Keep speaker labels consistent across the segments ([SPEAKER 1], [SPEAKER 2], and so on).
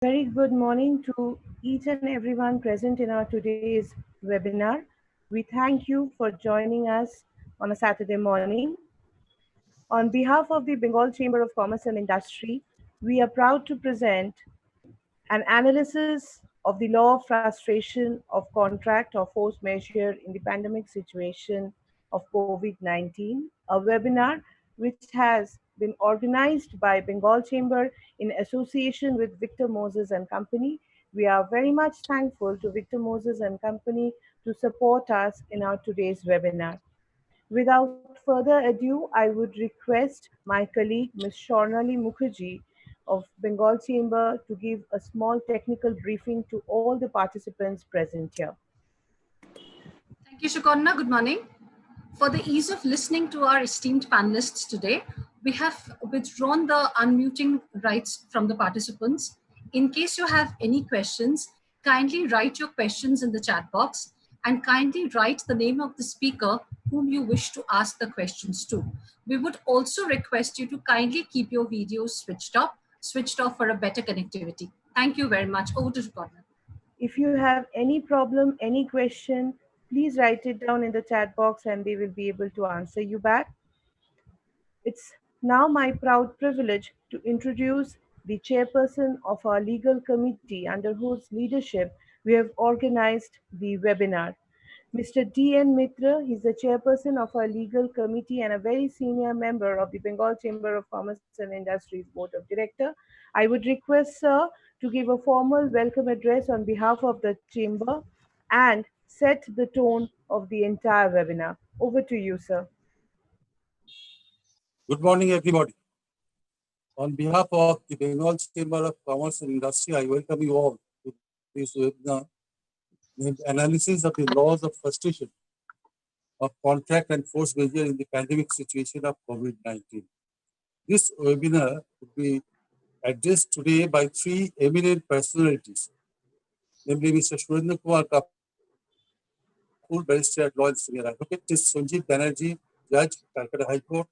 [SPEAKER 1] Very good morning to each and everyone present in our today's webinar. We thank you for joining us on a Saturday morning. On behalf of the Bengal Chamber of Commerce and Industry, we are proud to present an analysis of the law of frustration of contract or force majeure in the pandemic situation of COVID-19, a webinar which has been organized by Bengal Chamber in association with Victor Moses and Company. We are very much thankful to Victor Moses and Company to support us in our today's webinar. Without further ado, I would request my colleague, Ms. Shornali Mukherjee of Bengal Chamber to give a small technical briefing to all the participants present here.
[SPEAKER 2] Thank you, Shukonna. Good morning. For the ease of listening to our esteemed panelists today, we have withdrawn the unmuting rights from the participants. In case you have any questions, kindly write your questions in the chat box and kindly write the name of the speaker whom you wish to ask the questions to. We would also request you to kindly keep your videos switched off for a better connectivity. Thank you very much. Over to Shukonna.
[SPEAKER 1] If you have any problem, any question, please write it down in the chat box and they will be able to answer you back. It's now my proud privilege to introduce the chairperson of our legal committee under whose leadership we have organized the webinar. Mr. D.N. Mitra, he's the chairperson of our legal committee and a very senior member of the Bengal Chamber of Commerce and Industries Board of Director. I would request, sir, to give a formal welcome address on behalf of the chamber and set the tone of the entire webinar. Over to you, sir.
[SPEAKER 3] Good morning, everybody. On behalf of the Bengal Chamber of Commerce and Industry, I welcome you all to this webinar named Analysis of the Laws of Frustration of Contract and Force Majeure in the Pandemic Situation of COVID-19. This webinar will be addressed today by three eminent personalities, namely Mr. Surendra Kumar Kapoor, Barrister at Law and Senior Advocate, Mr. Sanjeev Banerjee, Judge, Calcutta High Court,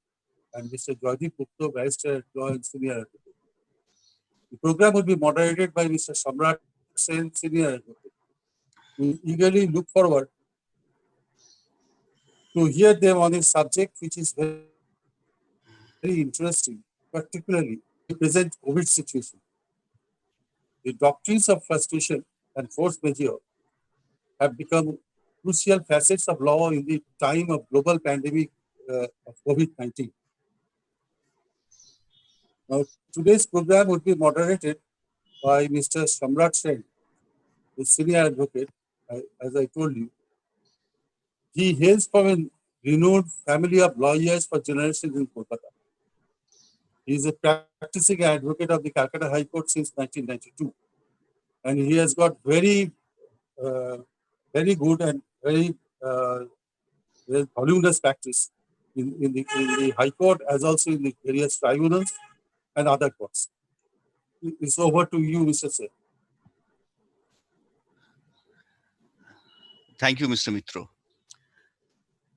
[SPEAKER 3] and Mr. Joydeep Gupta, Barrister at Law and Senior Advocate. The program will be moderated by Mr. Samrat Sen, Senior Advocate. We eagerly look forward to hear them on a subject which is very interesting, particularly the present COVID situation. The doctrines of frustration and force majeure have become crucial facets of law in the time of global pandemic of COVID-19. Now, today's program will be moderated by Mr. Samrat Sen, the senior advocate, as I told you. He hails from a renowned family of lawyers for generations in Kolkata. He is a practicing advocate of the Calcutta High Court since 1992. And he has got very good and very voluminous practice in the High Court as also in the various tribunals and other courts. It's over to you, Mr. Sen.
[SPEAKER 4] Thank you, Mr. Mitro.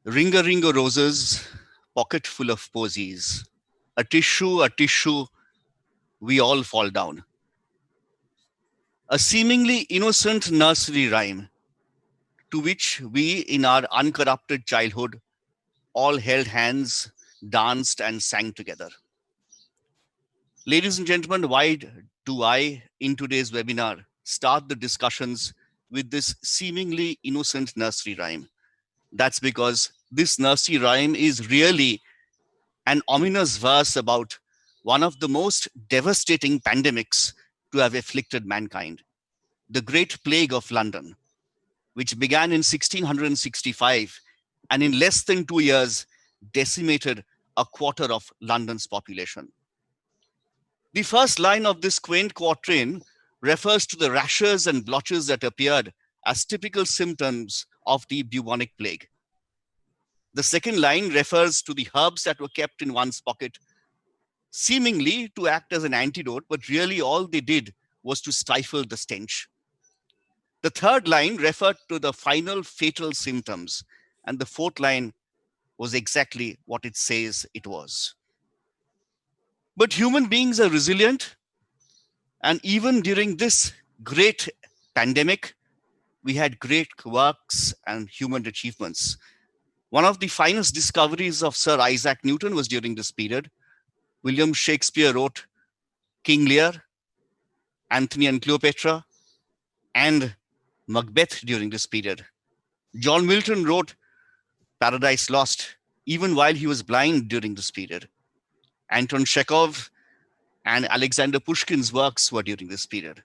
[SPEAKER 4] Ringa ringa roses, pocket full of posies. A tissue, we all fall down. A seemingly innocent nursery rhyme to which we in our uncorrupted childhood all held hands, danced and sang together. Ladies and gentlemen, why do I, in today's webinar, start the discussions with this seemingly innocent nursery rhyme? That's because this nursery rhyme is really an ominous verse about one of the most devastating pandemics to have afflicted mankind, the Great Plague of London, which began in 1665 and in less than 2 years decimated a quarter of London's population. The first line of this quaint quatrain refers to the rashes and blotches that appeared as typical symptoms of the bubonic plague. The second line refers to the herbs that were kept in one's pocket, seemingly to act as an antidote, but really all they did was to stifle the stench. The third line referred to the final fatal symptoms, and the fourth line was exactly what it says it was. But human beings are resilient, And even during this great pandemic, we had great works and human achievements. One of the finest discoveries of Sir Isaac Newton was during this period. William Shakespeare wrote King Lear, Antony and Cleopatra, and Macbeth during this period. John Milton wrote Paradise Lost, even while he was blind during this period. Anton Chekhov and Alexander Pushkin's works were during this period.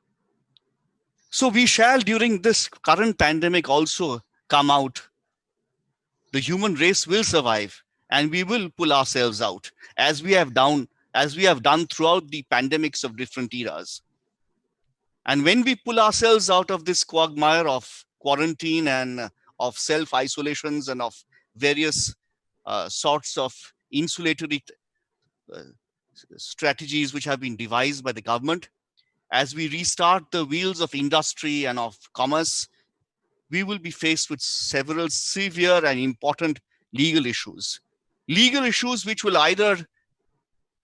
[SPEAKER 4] So we shall, during this current pandemic, also come out. The human race will survive, and we will pull ourselves out, as we have done throughout the pandemics of different eras. And when we pull ourselves out of this quagmire of quarantine and of self-isolations and of various sorts of insulatory strategies which have been devised by the government, as we restart the wheels of industry and of commerce, we will be faced with several severe and important legal issues. Legal issues which will either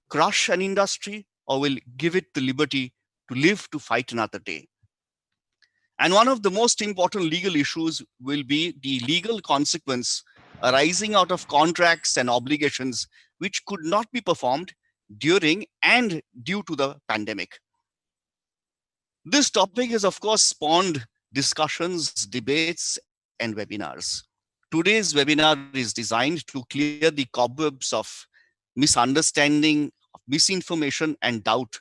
[SPEAKER 4] crush an industry or will give it the liberty to live to fight another day. And one of the most important legal issues will be the legal consequence arising out of contracts and obligations which could not be performed during and due to the pandemic. This topic has, of course, spawned discussions, debates, and webinars. Today's webinar is designed to clear the cobwebs of misunderstanding, misinformation, and doubt,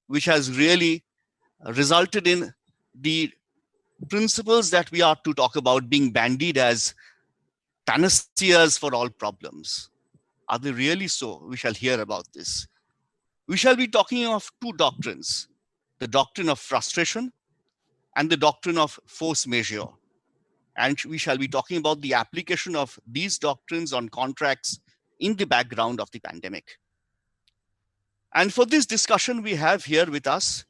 [SPEAKER 4] which has really resulted in the principles that we are to talk about being bandied as panaceas for all problems. Are they really so? We shall hear about this. We shall be talking of two doctrines, the doctrine of frustration and the doctrine of force majeure. And we shall be talking about the application of these doctrines on contracts in the background of the pandemic. And for this discussion, we have here with us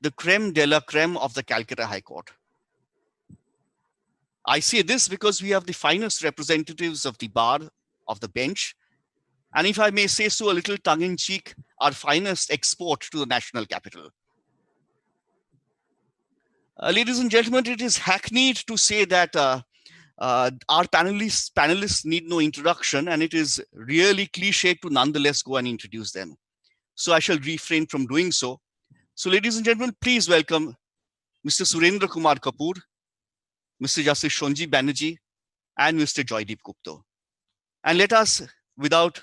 [SPEAKER 4] the creme de la creme of the Calcutta High Court. I say this because we have the finest representatives of the bar, of the bench, and if I may say so a little tongue-in-cheek, our finest export to the national capital. Ladies and gentlemen, it is hackneyed to say that our panelists need no introduction, and it is really cliche to nonetheless go and introduce them. So I shall refrain from doing so. So ladies and gentlemen, please welcome Mr. Surendra Kumar Kapoor, Mr. Justice Shonji Banerjee, and Mr. Joydeep Gupta. And let us, without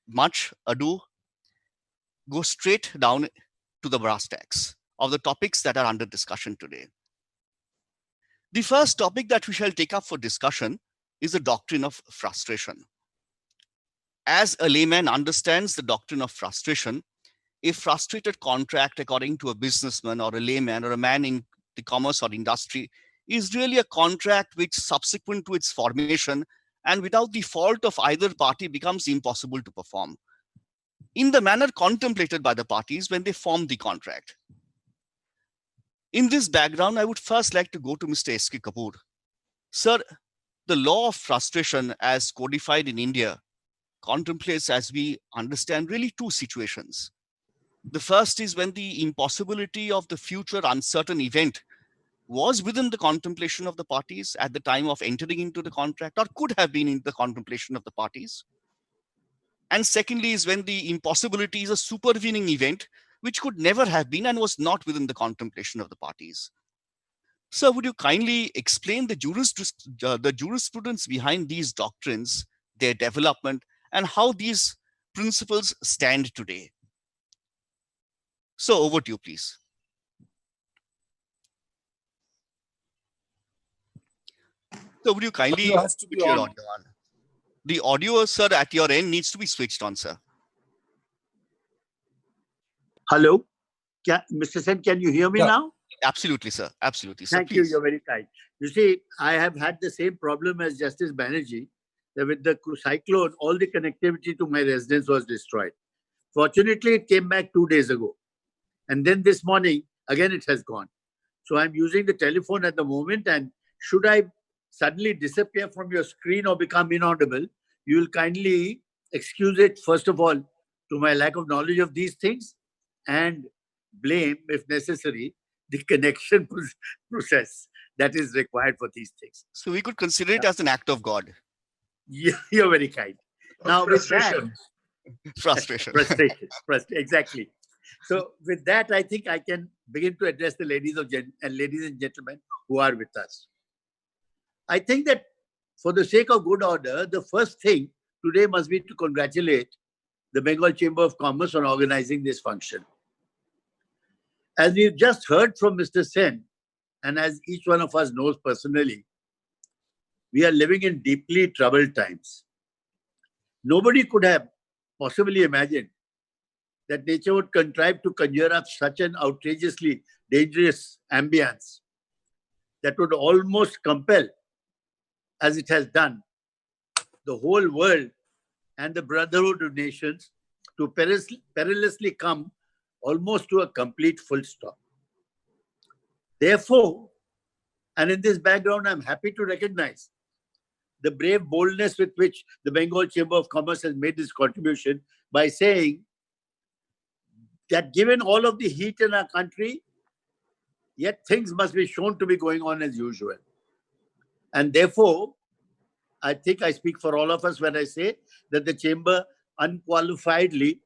[SPEAKER 4] much ado, go straight down to the brass tacks of the topics that are under discussion today. The first topic that we shall take up for discussion is the doctrine of frustration. As a layman understands the doctrine of frustration, a frustrated contract, according to a businessman or a layman or a man in the commerce or industry, is really a contract which, subsequent to its formation and without the fault of either party, becomes impossible to perform in the manner contemplated by the parties when they form the contract. In this background, I would first like to go to Mr. S.K. Kapoor. Sir, the law of frustration as codified in India contemplates, as we understand, really two situations. The first is when the impossibility of the future uncertain event was within the contemplation of the parties at the time of entering into the contract, or could have been in the contemplation of the parties. And secondly is when the impossibility is a supervening event which could never have been and was not within the contemplation of the parties. Sir, would you kindly explain the jurisprudence behind these doctrines, their development, and how these principles stand today? So over to you, please. So would you kindly put your audio on? The audio, sir, at your end needs to be switched on, sir.
[SPEAKER 5] Hello, Mr. Sen, can you hear me now?
[SPEAKER 4] Absolutely, sir. Absolutely, sir.
[SPEAKER 5] Thank you. You're very kind. You see, I have had the same problem as Justice Banerjee, that with the cyclone, all the connectivity to my residence was destroyed. Fortunately, it came back 2 days ago. And then this morning, again, it has gone. So I'm using the telephone at the moment, and should I suddenly disappear from your screen or become inaudible, you will kindly excuse it, first of all, to my lack of knowledge of these things, and blame, if necessary, the connection process that is required for these things.
[SPEAKER 4] So we could consider it as an act of God.
[SPEAKER 5] You're very kind. Now, with that,
[SPEAKER 4] Frustration.
[SPEAKER 5] frustration, exactly. So, with that, I think I can begin to address the ladies and gentlemen who are with us. I think that for the sake of good order, the first thing today must be to congratulate the Bengal Chamber of Commerce on organizing this function. As we've just heard from Mr. Sen, and as each one of us knows personally, we are living in deeply troubled times. Nobody could have possibly imagined that nature would contrive to conjure up such an outrageously dangerous ambience that would almost compel, as it has done, the whole world and the brotherhood of nations to perilously come almost to a complete full stop. Therefore, and in this background, I'm happy to recognize the brave boldness with which the Bengal Chamber of Commerce has made this contribution by saying that given all of the heat in our country, yet things must be shown to be going on as usual. And therefore, I think I speak for all of us when I say that the Chamber unqualifiedly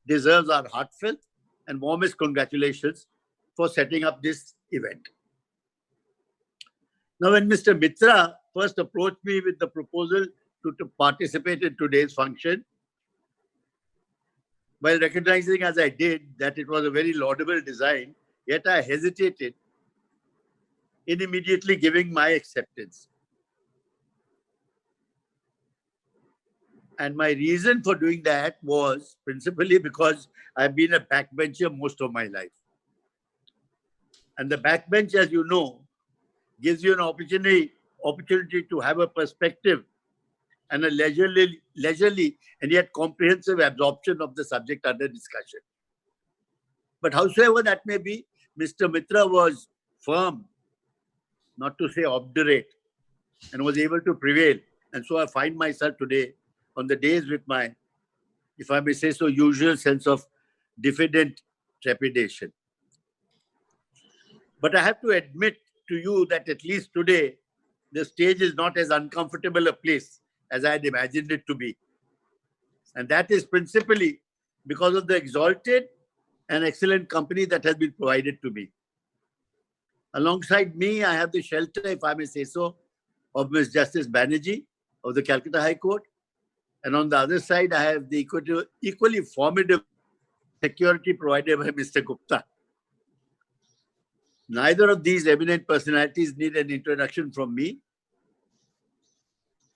[SPEAKER 5] deserves our heartfelt and warmest congratulations for setting up this event. Now, when Mr. Mitra first approached me with the proposal to participate in today's function, while recognizing as I did that it was a very laudable design, yet I hesitated in immediately giving my acceptance. And my reason for doing that was principally because I've been a backbencher most of my life. And the backbench, as you know, gives you an opportunity to have a perspective and a leisurely and yet comprehensive absorption of the subject under discussion. But howsoever that may be, Mr. Mitra was firm, not to say obdurate, and was able to prevail. And so I find myself today on the days with my, if I may say so, usual sense of diffident trepidation. But I have to admit to you that at least today, the stage is not as uncomfortable a place as I had imagined it to be. And that is principally because of the exalted and excellent company that has been provided to me. Alongside me, I have the shelter, if I may say so, of Ms. Justice Banerjee of the Calcutta High Court. And on the other side, I have the equally formidable security provided by Mr. Gupta. Neither of these eminent personalities need an introduction from me.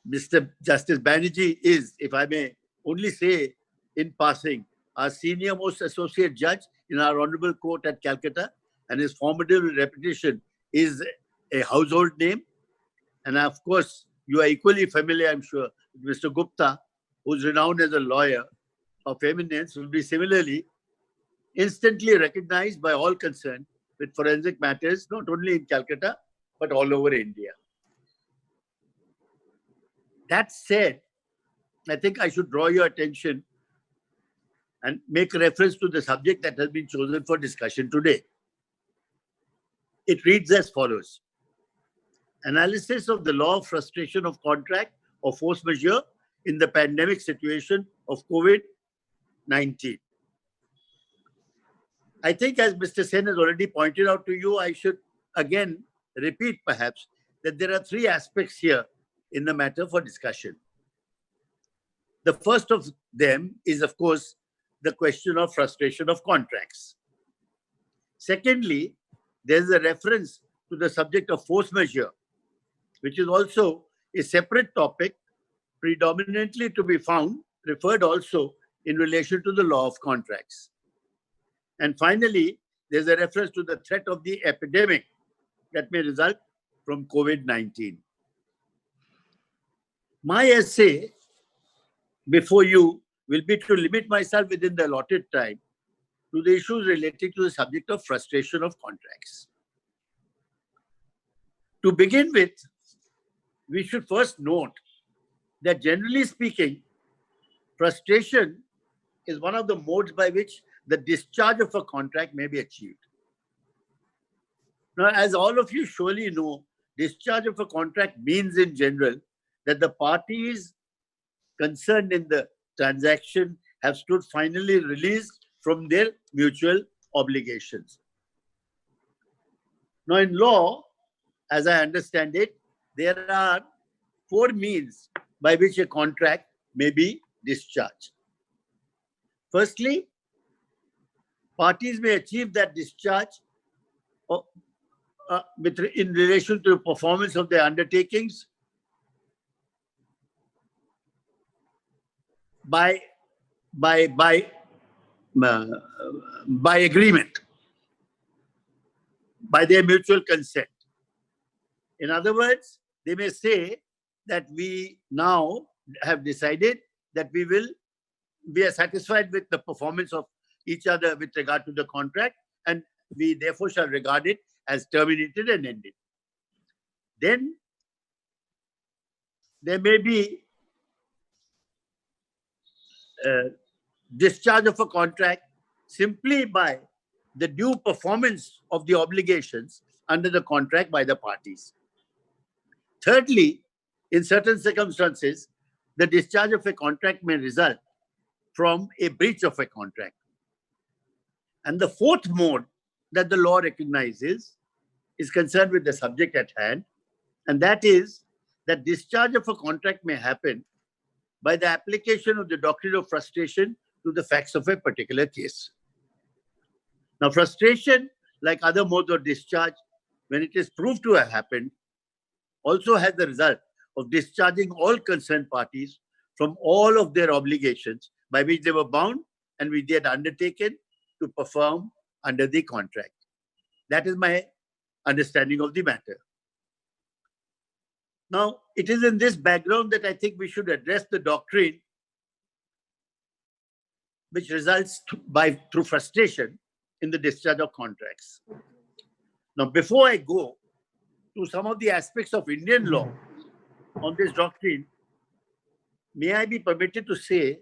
[SPEAKER 5] Mr. Justice Banerjee is, if I may only say in passing, our senior most associate judge in our Honorable Court at Calcutta, and his formidable reputation is a household name. And of course, you are equally familiar, I'm sure, with Mr. Gupta, who's renowned as a lawyer of eminence, will be similarly instantly recognized by all concerned with forensic matters, not only in Calcutta, but all over India. That said, I think I should draw your attention and make reference to the subject that has been chosen for discussion today. It reads as follows: analysis of the law of frustration of contract or force majeure in the pandemic situation of COVID-19. I think, as Mr. Sen has already pointed out to you, I should again repeat perhaps that there are three aspects here in the matter for discussion. The first of them is, of course, the question of frustration of contracts. Secondly, there's a reference to the subject of force majeure, which is also a separate topic, predominantly to be found, referred also in relation to the law of contracts. And finally, there's a reference to the threat of the epidemic that may result from COVID-19. My essay before you will be to limit myself within the allotted time to the issues relating to the subject of frustration of contracts. To begin with, we should first note that generally speaking, frustration is one of the modes by which the discharge of a contract may be achieved. Now, as all of you surely know, discharge of a contract means in general that the parties concerned in the transaction have stood finally released from their mutual obligations. Now, in law, as I understand it, there are 4 means by which a contract may be discharged. Firstly, parties may achieve that discharge in relation to the performance of their undertakings by agreement, by their mutual consent. In other words, they may say that we now have decided that we are satisfied with the performance of each other with regard to the contract, and we therefore shall regard it as terminated and ended. Then there may be discharge of a contract simply by the due performance of the obligations under the contract by the parties. Thirdly, in certain circumstances, the discharge of a contract may result from a breach of a contract. And the 4th mode that the law recognizes is concerned with the subject at hand, and that is that discharge of a contract may happen by the application of the doctrine of frustration to the facts of a particular case. Now, frustration, like other modes of discharge, when it is proved to have happened, also has the result of discharging all concerned parties from all of their obligations by which they were bound and which they had undertaken to perform under the contract. That is my understanding of the matter. Now, it is in this background that I think we should address the doctrine which results through frustration in the discharge of contracts. Now, before I go to some of the aspects of Indian law on this doctrine, may I be permitted to say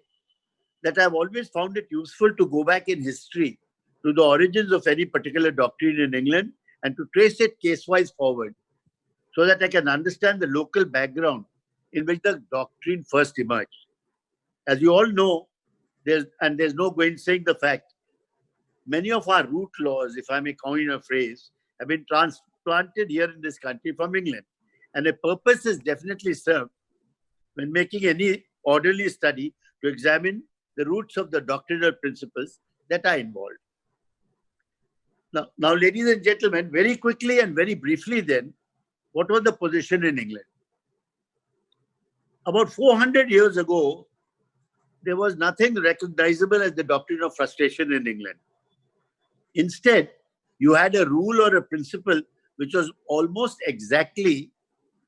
[SPEAKER 5] that I've always found it useful to go back in history to the origins of any particular doctrine in England and to trace it case-wise forward so that I can understand the local background in which the doctrine first emerged. As you all know, there's no going saying the fact, many of our root laws, if I may coin a phrase, have been transplanted here in this country from England. And a purpose is definitely served when making any orderly study to examine the roots of the doctrinal principles that are involved. Now, ladies and gentlemen, very quickly and very briefly then, what was the position in England? About 400 years ago, there was nothing recognizable as the doctrine of frustration in England. Instead, you had a rule or a principle which was almost exactly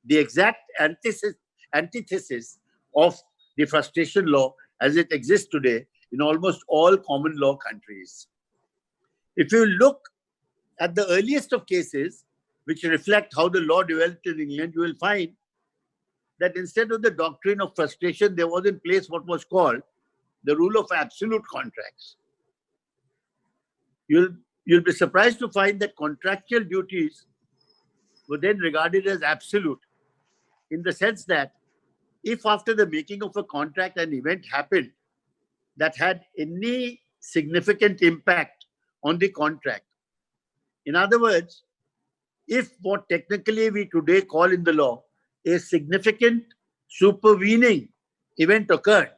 [SPEAKER 5] the exact antithesis of the frustration law as it exists today in almost all common law countries. If you look at the earliest of cases which reflect how the law developed in England, you will find that instead of the doctrine of frustration, there was in place what was called the rule of absolute contracts. You'll be surprised to find that contractual duties were then regarded as absolute, in the sense that if after the making of a contract an event happened that had any significant impact on the contract, in other words, if what technically we today call in the law a significant supervening event occurred,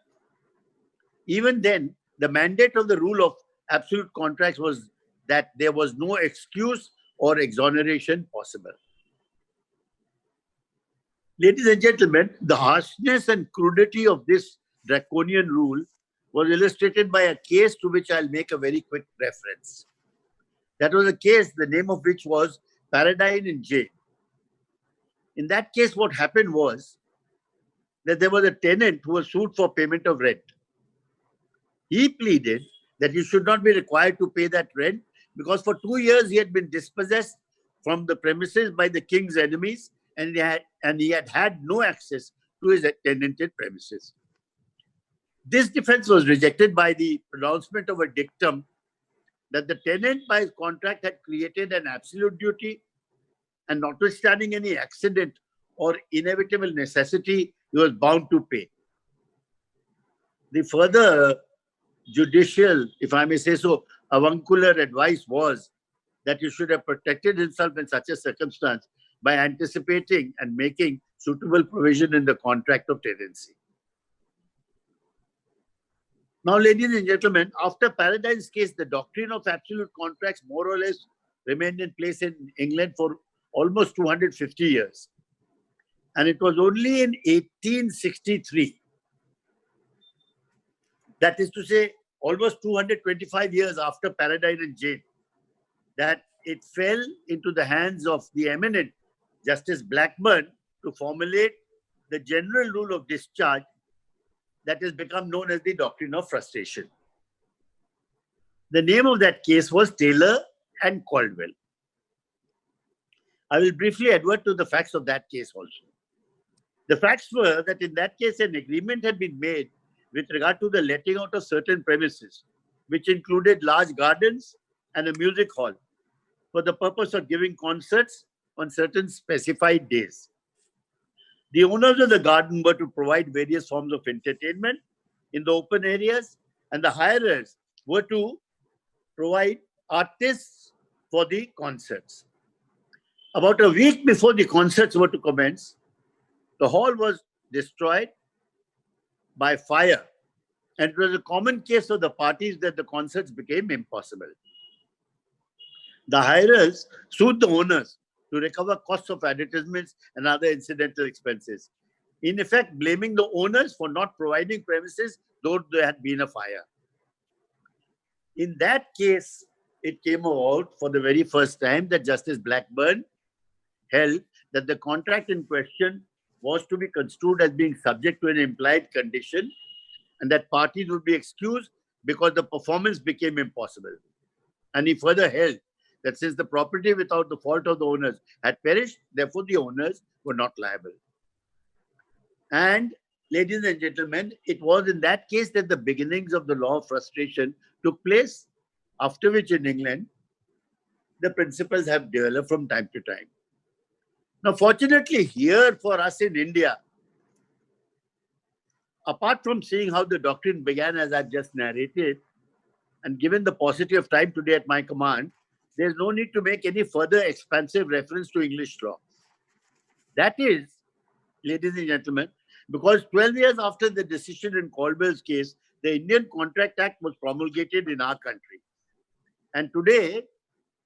[SPEAKER 5] even then the mandate of the rule of absolute contracts was that there was no excuse or exoneration possible. Ladies and gentlemen, the harshness and crudity of this draconian rule was illustrated by a case to which I'll make a very quick reference. That was a case, the name of which was Paradine in Jail. In that case, what happened was that there was a tenant who was sued for payment of rent. He pleaded that he should not be required to pay that rent because for 2 years he had been dispossessed from the premises by the king's enemies, and he had no access to his tenanted premises. This defense was rejected by the pronouncement of a dictum that the tenant by his contract had created an absolute duty, and notwithstanding any accident or inevitable necessity, he was bound to pay. The further judicial, if I may say so, avuncular advice was that he should have protected himself in such a circumstance by anticipating and making suitable provision in the contract of tenancy. Now, ladies and gentlemen, after Paradise's case, the doctrine of absolute contracts more or less remained in place in England for almost 250 years. And it was only in 1863, that is to say, almost 225 years after Paradise and Jane, that it fell into the hands of the eminent Justice Blackburn to formulate the general rule of discharge that has become known as the doctrine of frustration. The name of that case was Taylor and Caldwell. I will briefly advert to the facts of that case also. The facts were that in that case, an agreement had been made with regard to the letting out of certain premises, which included large gardens and a music hall, for the purpose of giving concerts on certain specified days. The owners of the garden were to provide various forms of entertainment in the open areas, and the hirers were to provide artists for the concerts. About a week before the concerts were to commence, the hall was destroyed by fire, and it was a common case of the parties that the concerts became impossible. The hirers sued the owners to recover costs of advertisements and other incidental expenses, in effect blaming the owners for not providing premises though there had been a fire. In that case, it came about for the very first time that Justice Blackburn held that the contract in question was to be construed as being subject to an implied condition, and that parties would be excused because the performance became impossible. And he further held that since the property without the fault of the owners had perished, therefore the owners were not liable. And ladies and gentlemen, it was in that case that the beginnings of the law of frustration took place, after which in England, the principles have developed from time to time. Now, fortunately, here for us in India, apart from seeing how the doctrine began as I've just narrated, and given the paucity of time today at my command, there's no need to make any further expansive reference to English law. That is, ladies and gentlemen, because 12 years after the decision in Caldwell's case, the Indian Contract Act was promulgated in our country. And today,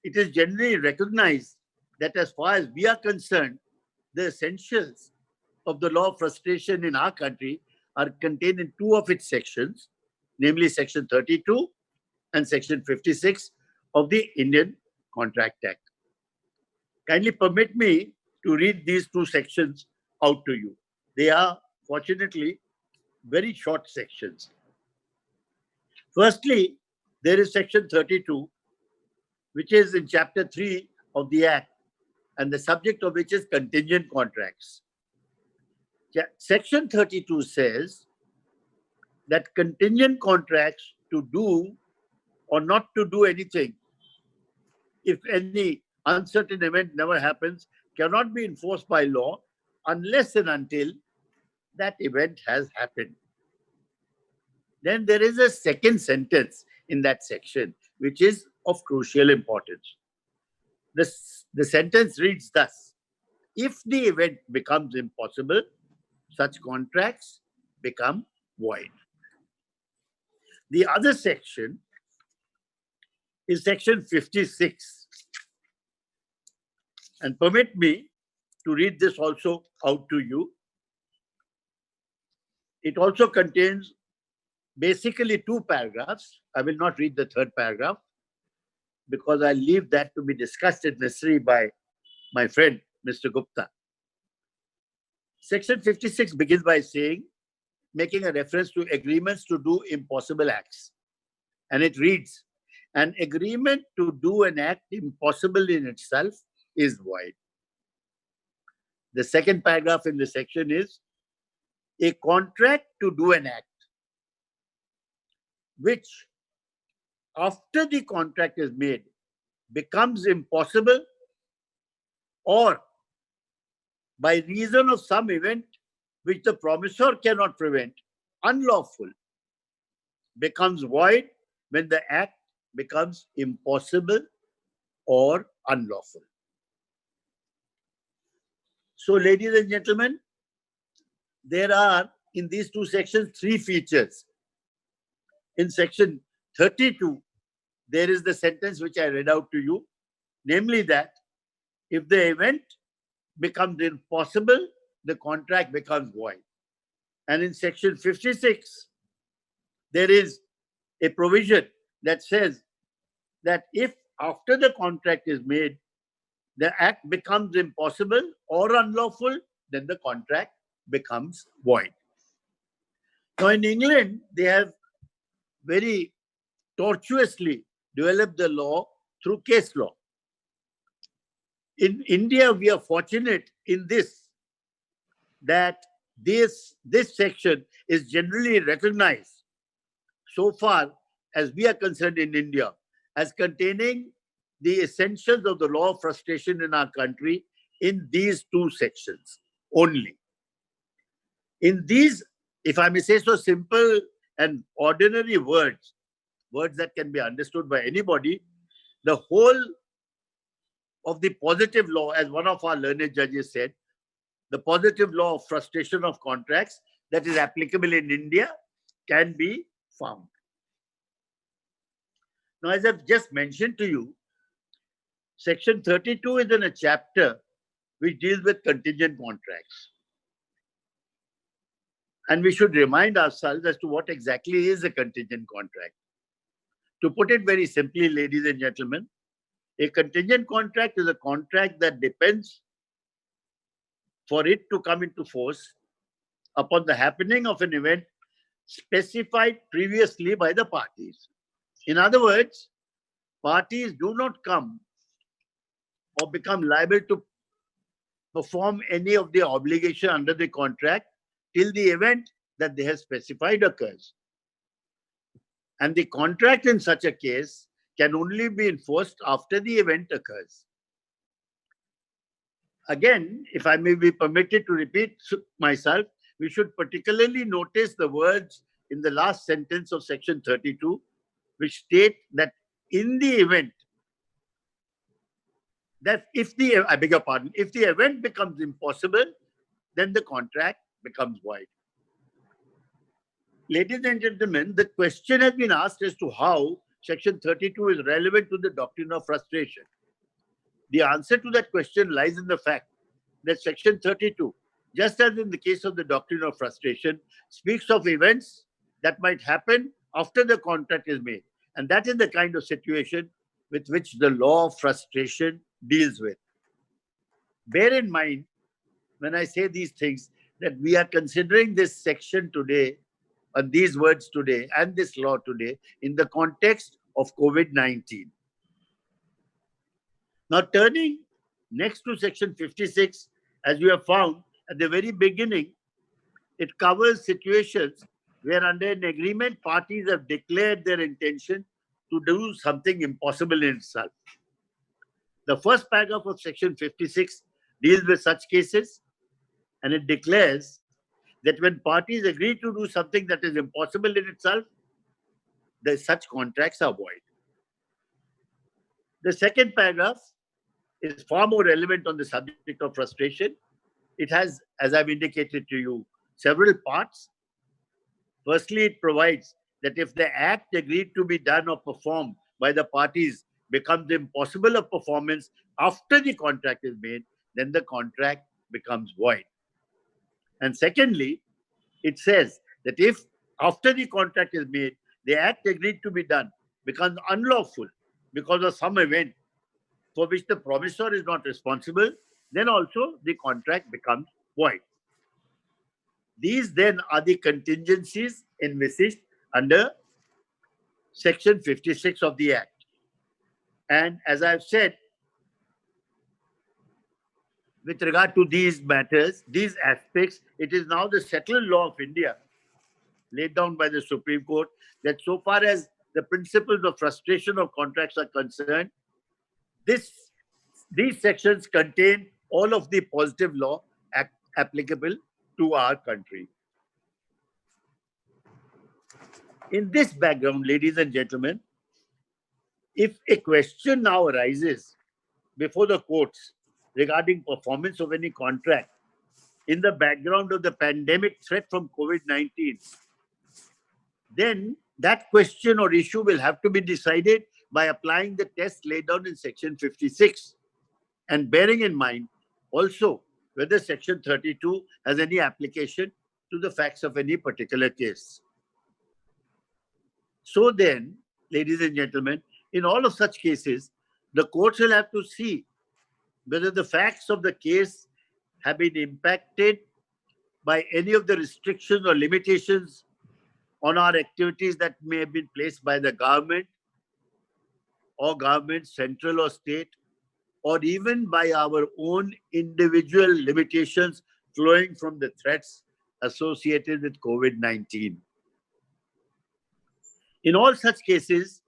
[SPEAKER 5] it is generally recognized that as far as we are concerned, the essentials of the law of frustration in our country are contained in two of its sections, namely Section 32 and Section 56 of the Indian Contract Act. Kindly permit me to read these two sections out to you. They are, fortunately, very short sections. Firstly, there is Section 32, which is in Chapter 3 of the Act, and the subject of which is contingent contracts. Section 32 says that contingent contracts to do or not to do anything, if any uncertain event never happens, cannot be enforced by law unless and until that event has happened. Then there is a second sentence in that section, which is of crucial importance. The sentence reads thus: if the event becomes impossible, such contracts become void. The other section is Section 56. And permit me to read this also out to you. It also contains basically two paragraphs. I will not read the third paragraph because I leave that to be discussed if necessary by my friend, Mr. Gupta. Section 56 begins by saying, making a reference to agreements to do impossible acts. And it reads, an agreement to do an act impossible in itself is void. The second paragraph in the section is, a contract to do an act which, after the contract is made becomes impossible, or by reason of some event which the promisor cannot prevent, unlawful, becomes void when the act becomes impossible or unlawful. So, ladies and gentlemen, there are in these two sections three features. In section 32, there is the sentence which I read out to you, namely that if the event becomes impossible, the contract becomes void. And in section 56, there is a provision that says that if after the contract is made, the act becomes impossible or unlawful, then the contract becomes void. Now in England, they have very tortuously developed the law through case law. In India, we are fortunate in this, that this section is generally recognized, so far as we are concerned in India, as containing the essentials of the law of frustration in our country in these two sections only. In these, if I may say so, simple and ordinary words that can be understood by anybody, the whole of the positive law, as one of our learned judges said, the positive law of frustration of contracts that is applicable in India can be found. Now, as I've just mentioned to you, section 32 is in a chapter which deals with contingent contracts. And we should remind ourselves as to what exactly is a contingent contract. To put it very simply, ladies and gentlemen, a contingent contract is a contract that depends for it to come into force upon the happening of an event specified previously by the parties. In other words, parties do not come or become liable to perform any of the obligation under the contract till the event that they have specified occurs. And the contract in such a case can only be enforced after the event occurs. Again, if I may be permitted to repeat myself, we should particularly notice the words in the last sentence of section 32, which state that in the event that if the event becomes impossible, then the contract becomes void. Ladies and gentlemen, the question has been asked as to how section 32 is relevant to the doctrine of frustration. The answer to that question lies in the fact that section 32, just as in the case of the doctrine of frustration, speaks of events that might happen after the contract is made. And that is the kind of situation with which the law of frustration deals with. Bear in mind, when I say these things, that we are considering this section today, and these words today, and this law today, in the context of COVID-19. Now, turning next to section 56, as we have found at the very beginning, it covers situations where under an agreement, parties have declared their intention to do something impossible in itself. The first paragraph of section 56 deals with such cases, and it declares that when parties agree to do something that is impossible in itself, such contracts are void. The second paragraph is far more relevant on the subject of frustration. It has, as I've indicated to you, several parts. Firstly, it provides that if the act agreed to be done or performed by the parties becomes impossible of performance after the contract is made, then the contract becomes void. And secondly, it says that if after the contract is made, the act agreed to be done becomes unlawful because of some event for which the promisor is not responsible, then also the contract becomes void. These then are the contingencies envisaged under section 56 of the Act. And as I've said, with regard to these matters, these aspects, it is now the settled law of India, laid down by the Supreme Court, that so far as the principles of frustration of contracts are concerned, these sections contain all of the positive law applicable to our country. In this background, ladies and gentlemen, if a question now arises before the courts regarding performance of any contract in the background of the pandemic threat from COVID-19, then that question or issue will have to be decided by applying the test laid down in Section 56 and bearing in mind also whether Section 32 has any application to the facts of any particular case. So then, ladies and gentlemen, in all of such cases, the courts will have to see whether the facts of the case have been impacted by any of the restrictions or limitations on our activities that may have been placed by the government or government, central or state, or even by our own individual limitations flowing from the threats associated with COVID-19. In all such cases,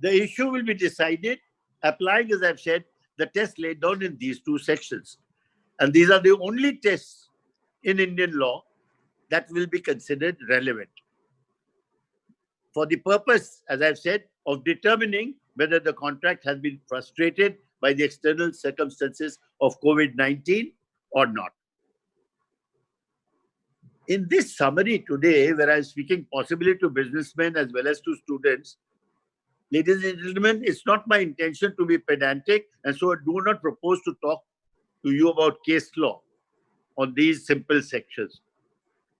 [SPEAKER 5] the issue will be decided applying, as I've said, the test laid down in these two sections. And these are the only tests in Indian law that will be considered relevant for the purpose, as I've said, of determining whether the contract has been frustrated by the external circumstances of COVID-19 or not. In this summary today, where I'm speaking possibly to businessmen as well as to students, ladies and gentlemen, it's not my intention to be pedantic, and so I do not propose to talk to you about case law on these simple sections.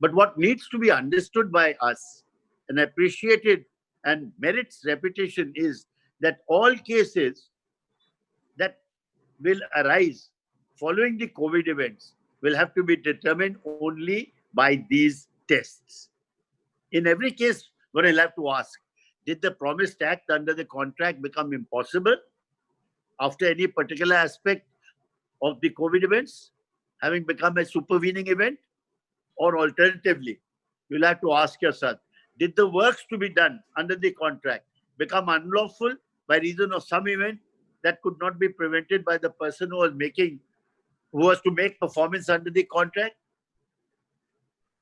[SPEAKER 5] But what needs to be understood by us and appreciated and merits reputation is that all cases that will arise following the COVID events will have to be determined only by these tests. In every case, one will have to ask, did the promised act under the contract become impossible after any particular aspect of the COVID events having become a supervening event? Or alternatively, you'll have to ask yourself, did the works to be done under the contract become unlawful by reason of some event that could not be prevented by the person who was to make performance under the contract?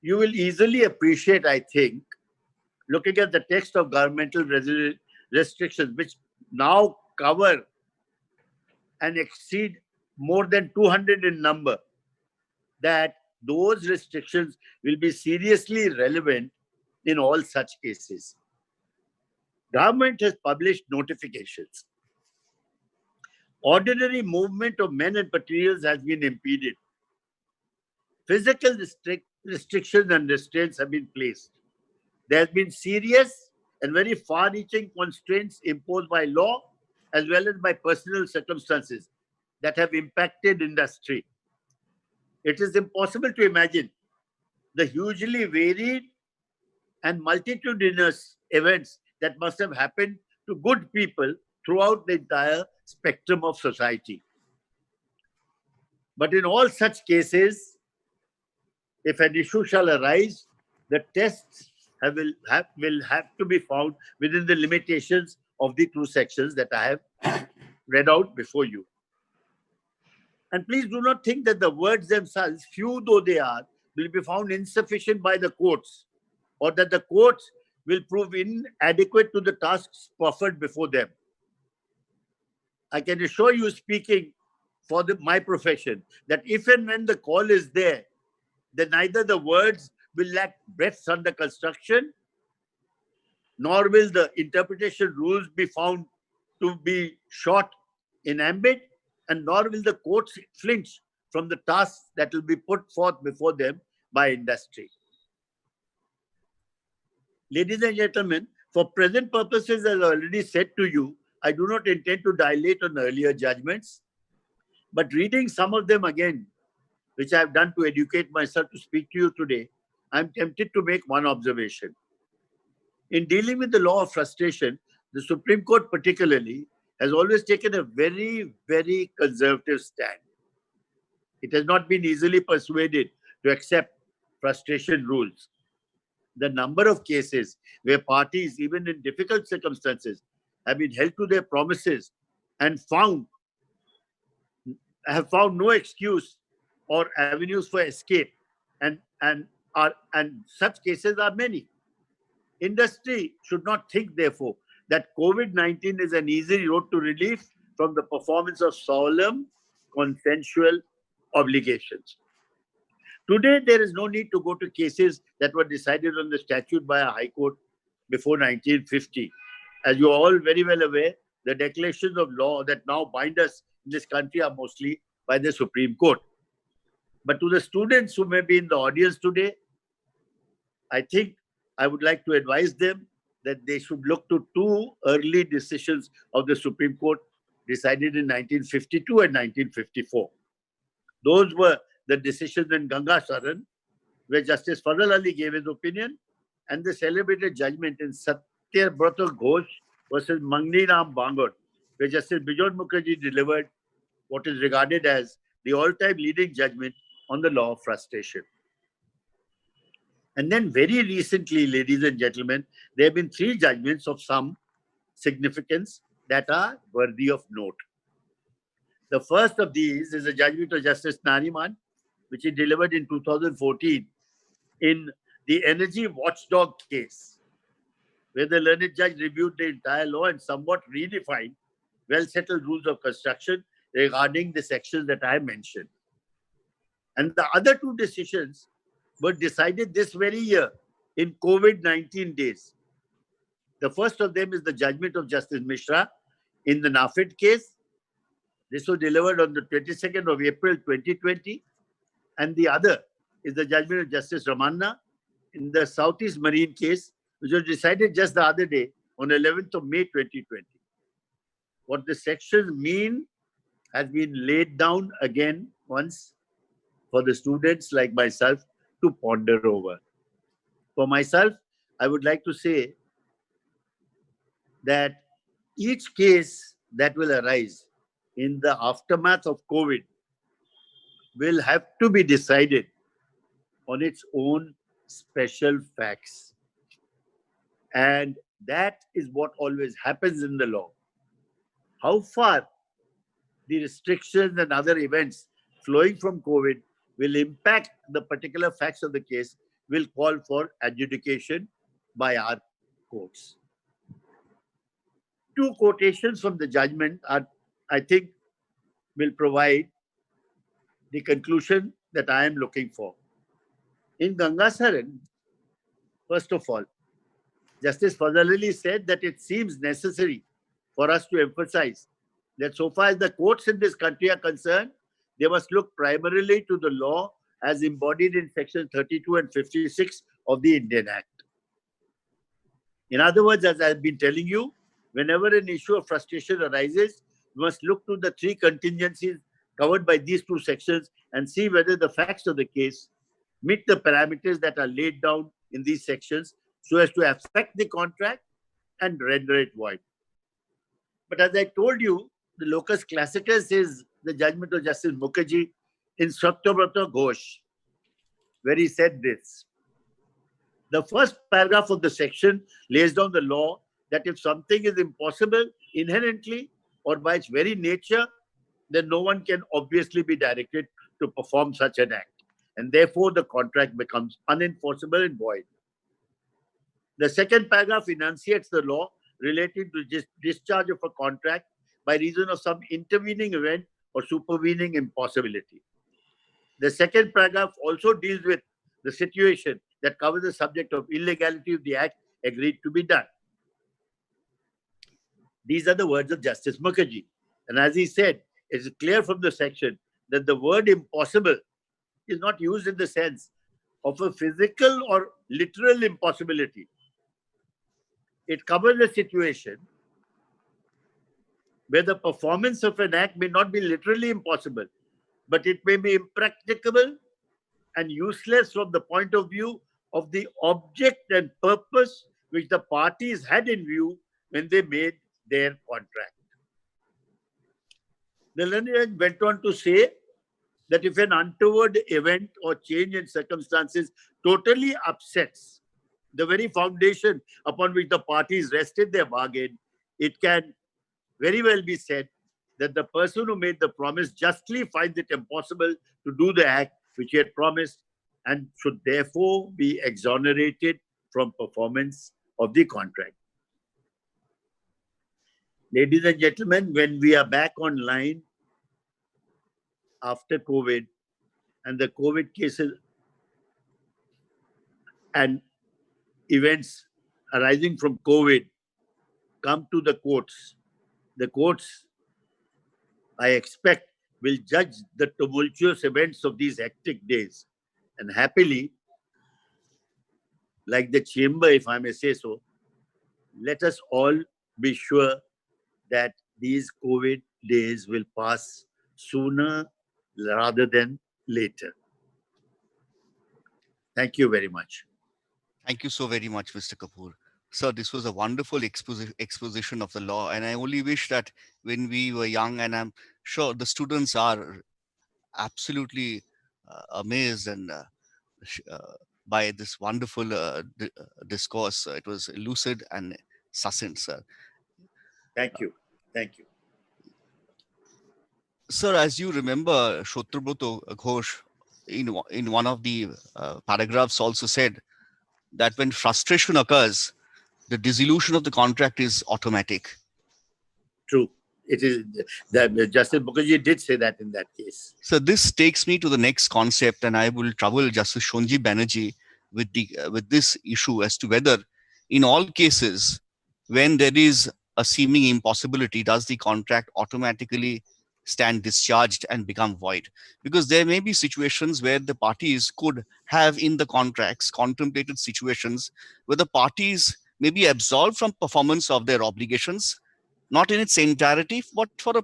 [SPEAKER 5] You will easily appreciate, I think, looking at the text of governmental restrictions, which now cover and exceed more than 200 in number, that those restrictions will be seriously relevant in all such cases. Government has published notifications. Ordinary movement of men and materials has been impeded. Physical restrictions and restraints have been placed. There have been serious and very far-reaching constraints imposed by law as well as by personal circumstances that have impacted industry. It is impossible to imagine the hugely varied and multitudinous events that must have happened to good people throughout the entire spectrum of society. But in all such cases, if an issue shall arise, the tests will have to be found within the limitations of the two sections that I have read out before you. And please do not think that the words themselves, few though they are, will be found insufficient by the courts, or that the courts will prove inadequate to the tasks offered before them. I can assure you, speaking for my profession, that if and when the call is there, then neither the words will lack breadth under construction, nor will the interpretation rules be found to be short in ambit, and nor will the courts flinch from the tasks that will be put forth before them by industry. Ladies and gentlemen, for present purposes, as I already said to you, I do not intend to dilate on earlier judgments, but reading some of them again, which I have done to educate myself to speak to you today, I am tempted to make one observation. In dealing with the law of frustration, the Supreme Court particularly has always taken a very, very conservative stand. It has not been easily persuaded to accept frustration rules. the number of cases where parties, even in difficult circumstances, have been held to their promises and have found no excuse or avenues for escape, and such cases are many. Industry should not think, therefore, that COVID-19 is an easy road to relief from the performance of solemn, consensual obligations. Today, there is no need to go to cases that were decided on the statute by a High Court before 1950. As you are all very well aware, the declarations of law that now bind us in this country are mostly by the Supreme Court. But to the students who may be in the audience today, I think I would like to advise them that they should look to two early decisions of the Supreme Court decided in 1952 and 1954. Those were the decisions in Ganga Saran, where Justice Fazal Ali gave his opinion, and the celebrated judgment in Satyabrata Ghosh versus Mangni Ram Bangur, where Justice Bijon Mukherjee delivered what is regarded as the all-time leading judgment on the law of frustration. And then very recently, ladies and gentlemen, there have been three judgments of some significance that are worthy of note. The first of these is a judgment of Justice Nariman, which he delivered in 2014 in the Energy Watchdog case, where the learned judge reviewed the entire law and somewhat redefined well-settled rules of construction regarding the sections that I mentioned. And the other two decisions were decided this very year in COVID-19 days. The first of them is the judgment of Justice Mishra in the NAFED case. This was delivered on the 22nd of April 2020. And the other is the judgment of Justice Ramanna in the Southeast Marine case, which was decided just the other day on 11th of May 2020. What the sections mean has been laid down again once for the students like myself to ponder over. For myself, I would like to say that each case that will arise in the aftermath of COVID will have to be decided on its own special facts. And that is what always happens in the law. How far the restrictions and other events flowing from COVID will impact the particular facts of the case will call for adjudication by our courts. Two quotations from the judgment are, I think, will provide the conclusion that I am looking for. In Ganga Saran, first of all, Justice Fazal Ali said that it seems necessary for us to emphasize that so far as the courts in this country are concerned, they must look primarily to the law as embodied in Section 32 and 56 of the Indian Act. In other words, as I've been telling you, whenever an issue of frustration arises, we must look to the three contingencies covered by these two sections and see whether the facts of the case meet the parameters that are laid down in these sections so as to affect the contract and render it void. But as I told you, the locus classicus is the judgment of Justice Mukherjee in Satyabrata Ghosh, where he said this. The first paragraph of the section lays down the law that if something is impossible inherently or by its very nature, then no one can obviously be directed to perform such an act. And therefore, the contract becomes unenforceable and void. The second paragraph enunciates the law relating to discharge of a contract by reason of some intervening event or supervening impossibility. The second paragraph also deals with the situation that covers the subject of illegality of the act agreed to be done. These are the words of Justice Mukherjee. And as he said, it is clear from the section that the word impossible is not used in the sense of a physical or literal impossibility. It covers a situation where the performance of an act may not be literally impossible, but it may be impracticable and useless from the point of view of the object and purpose which the parties had in view when they made their contract. The learned went on to say that if an untoward event or change in circumstances totally upsets the very foundation upon which the parties rested their bargain, it can very well be said that the person who made the promise justly finds it impossible to do the act which he had promised and should therefore be exonerated from performance of the contract. Ladies and gentlemen, when we are back online after COVID and the COVID cases and events arising from COVID come to the courts, I expect, will judge the tumultuous events of these hectic days. And happily, like the chamber, if I may say so, let us all be sure that these COVID days will pass sooner rather than later. Thank you very much.
[SPEAKER 4] Thank you so very much, Mr. Kapoor. Sir, this was a wonderful exposition of the law. And I only wish that when we were young, and I'm sure the students are absolutely amazed and by this wonderful discourse. It was lucid and succinct, sir.
[SPEAKER 5] Thank you. Thank you.
[SPEAKER 4] Sir, as you remember, Shotrabhuto Ghosh in one of the paragraphs also said that when frustration occurs, the dissolution of the contract is automatic.
[SPEAKER 5] True. It is that Justice Mukherjee did say that in that case.
[SPEAKER 4] So this takes me to the next concept, and I will trouble Justice Shonji Banerjee with this issue as to whether, in all cases, when there is a seeming impossibility, does the contract automatically stand discharged and become void? Because there may be situations where the parties could have in the contracts contemplated situations where the parties may be absolved from performance of their obligations, not in its entirety, but for a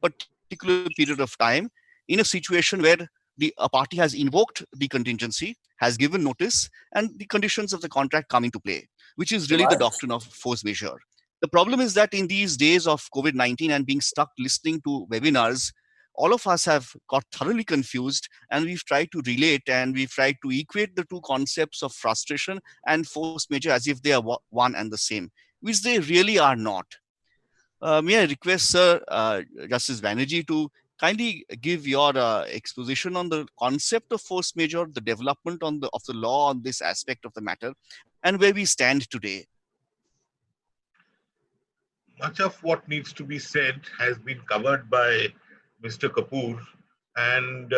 [SPEAKER 4] particular period of time, in a situation where a party has invoked the contingency, has given notice, and the conditions of the contract come into play, which is really the doctrine of force majeure. The problem is that in these days of COVID-19 and being stuck listening to webinars, all of us have got thoroughly confused, and we've tried to relate and we've tried to equate the two concepts of frustration and force majeure as if they are one and the same, which they really are not. May I request, Sir, Justice Banerjee, to kindly give your exposition on the concept of force majeure, the development of the law on this aspect of the matter, and where we stand today.
[SPEAKER 6] Much of what needs to be said has been covered by Mr. Kapoor, and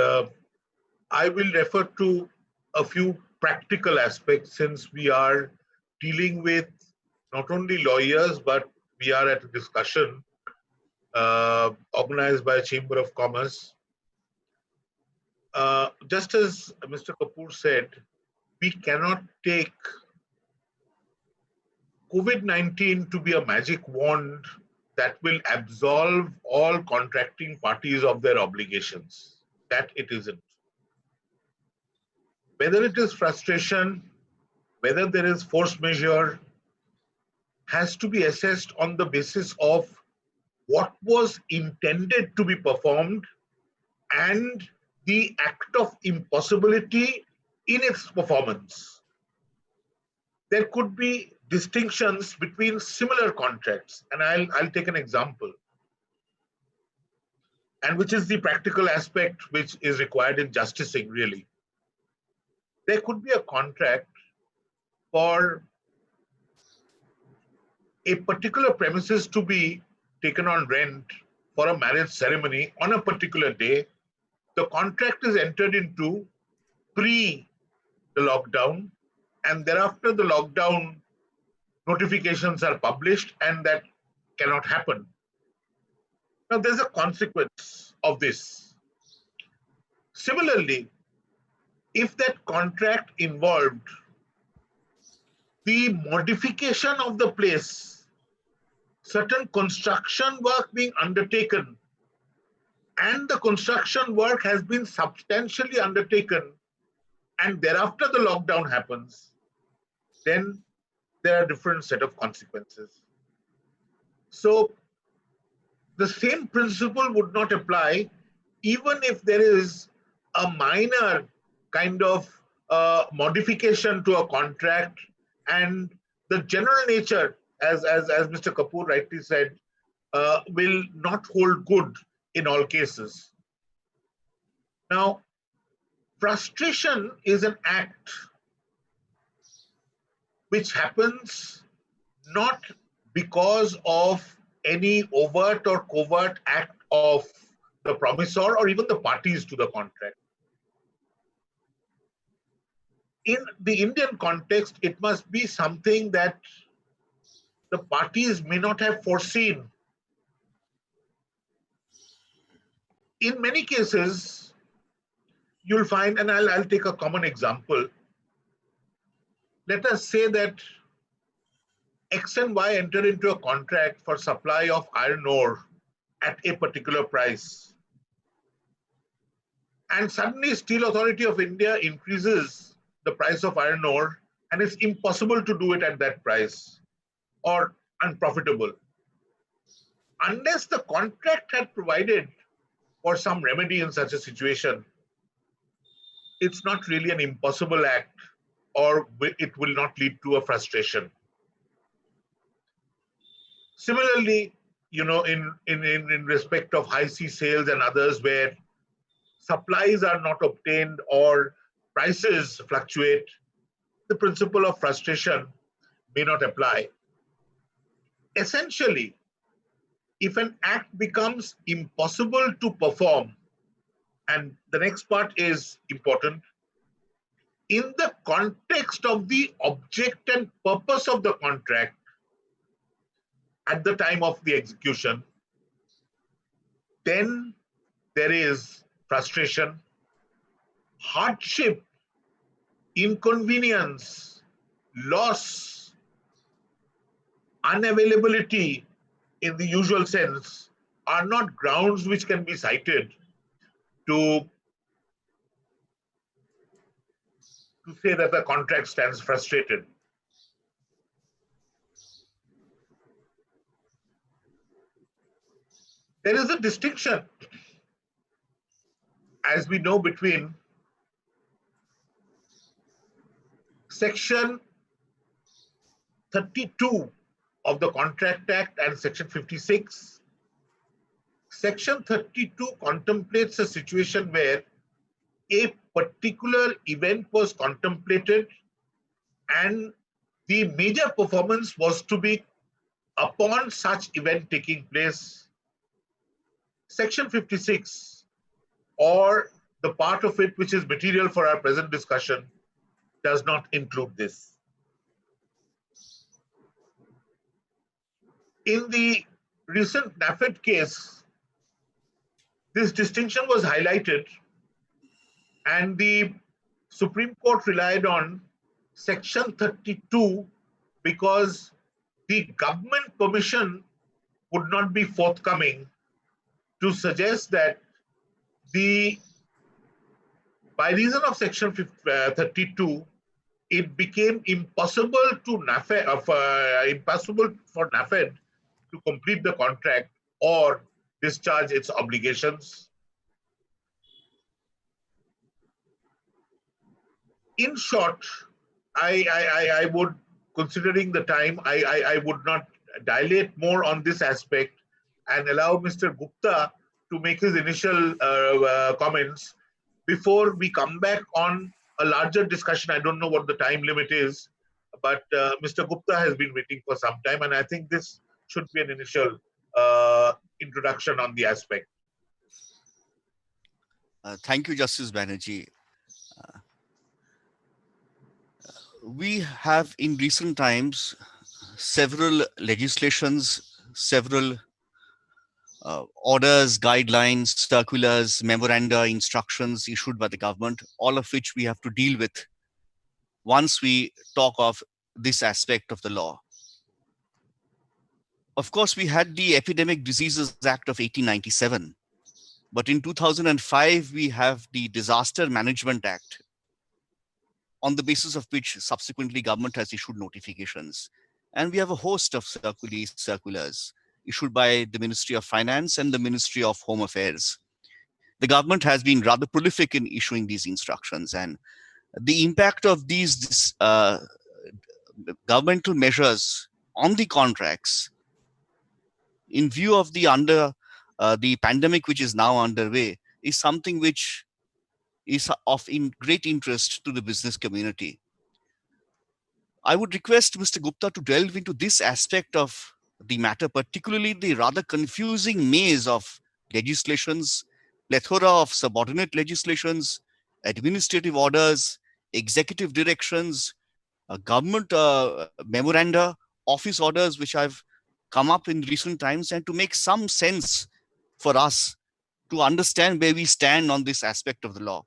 [SPEAKER 6] I will refer to a few practical aspects, since we are dealing with not only lawyers, but we are at a discussion organized by Chamber of Commerce. Just as Mr. Kapoor said, we cannot take COVID-19 to be a magic wand that will absolve all contracting parties of their obligations. That it isn't. Whether it is frustration, whether there is force majeure, has to be assessed on the basis of what was intended to be performed and the act of impossibility in its performance. There could be distinctions between similar contracts, and I'll take an example, and which is the practical aspect which is required in justicing, really. There could be a contract for a particular premises to be taken on rent for a marriage ceremony on a particular day. The contract is entered into pre the lockdown, and thereafter the lockdown notifications are published, and that cannot happen. Now, there's a consequence of this. Similarly, if that contract involved the modification of the place, certain construction work being undertaken, and the construction work has been substantially undertaken, and thereafter the lockdown happens, then there are different set of consequences. So the same principle would not apply even if there is a minor kind of modification to a contract, and the general nature, as Mr. Kapoor rightly said, will not hold good in all cases. Now, frustration is an act which happens not because of any overt or covert act of the promisor or even the parties to the contract. In the Indian context, it must be something that the parties may not have foreseen. In many cases, you'll find, and I'll take a common example. Let us say that X and Y enter into a contract for supply of iron ore at a particular price. And suddenly Steel Authority of India increases the price of iron ore, and it's impossible to do it at that price or unprofitable. Unless the contract had provided for some remedy in such a situation, it's not really an impossible act, or it will not lead to a frustration. Similarly, in respect of high sea sales and others where supplies are not obtained or prices fluctuate, the principle of frustration may not apply. Essentially, if an act becomes impossible to perform, and the next part is important, in the context of the object and purpose of the contract at the time of the execution, then there is frustration, hardship, inconvenience, loss, unavailability in the usual sense are not grounds which can be cited to say that the contract stands frustrated. There is a distinction, as we know, between Section 32 of the Contract Act and Section 56. Section 32 contemplates a situation where a particular event was contemplated and the major performance was to be upon such event taking place. Section 56, or the part of it which is material for our present discussion, does not include this. In the recent NAFED case, this distinction was highlighted, and the Supreme Court relied on Section 32 because the government permission would not be forthcoming to suggest that by reason of Section 32, it became impossible for NAFED to complete the contract or discharge its obligations. In short, I would, considering the time, I would not dilate more on this aspect and allow Mr. Gupta to make his initial comments before we come back on a larger discussion. I don't know what the time limit is, but Mr. Gupta has been waiting for some time, and I think this should be an initial introduction on the aspect.
[SPEAKER 4] Thank you, Justice Banerjee. We have in recent times several legislations, several orders, guidelines, circulars, memoranda, instructions issued by the government, all of which we have to deal with once we talk of this aspect of the law. Of course, we had the Epidemic Diseases Act of 1897, but in 2005, we have the Disaster Management Act, on the basis of which subsequently government has issued notifications. And we have a host of circulars issued by the Ministry of Finance and the Ministry of Home Affairs. The government has been rather prolific in issuing these instructions, and the impact of these governmental measures on the contracts in view of the pandemic which is now underway is something which is of great interest to the business community. I would request Mr. Gupta to delve into this aspect of the matter, particularly the rather confusing maze of legislations, plethora of subordinate legislations, administrative orders, executive directions, government memoranda, office orders which have come up in recent times, and to make some sense for us to understand where we stand on this aspect of the law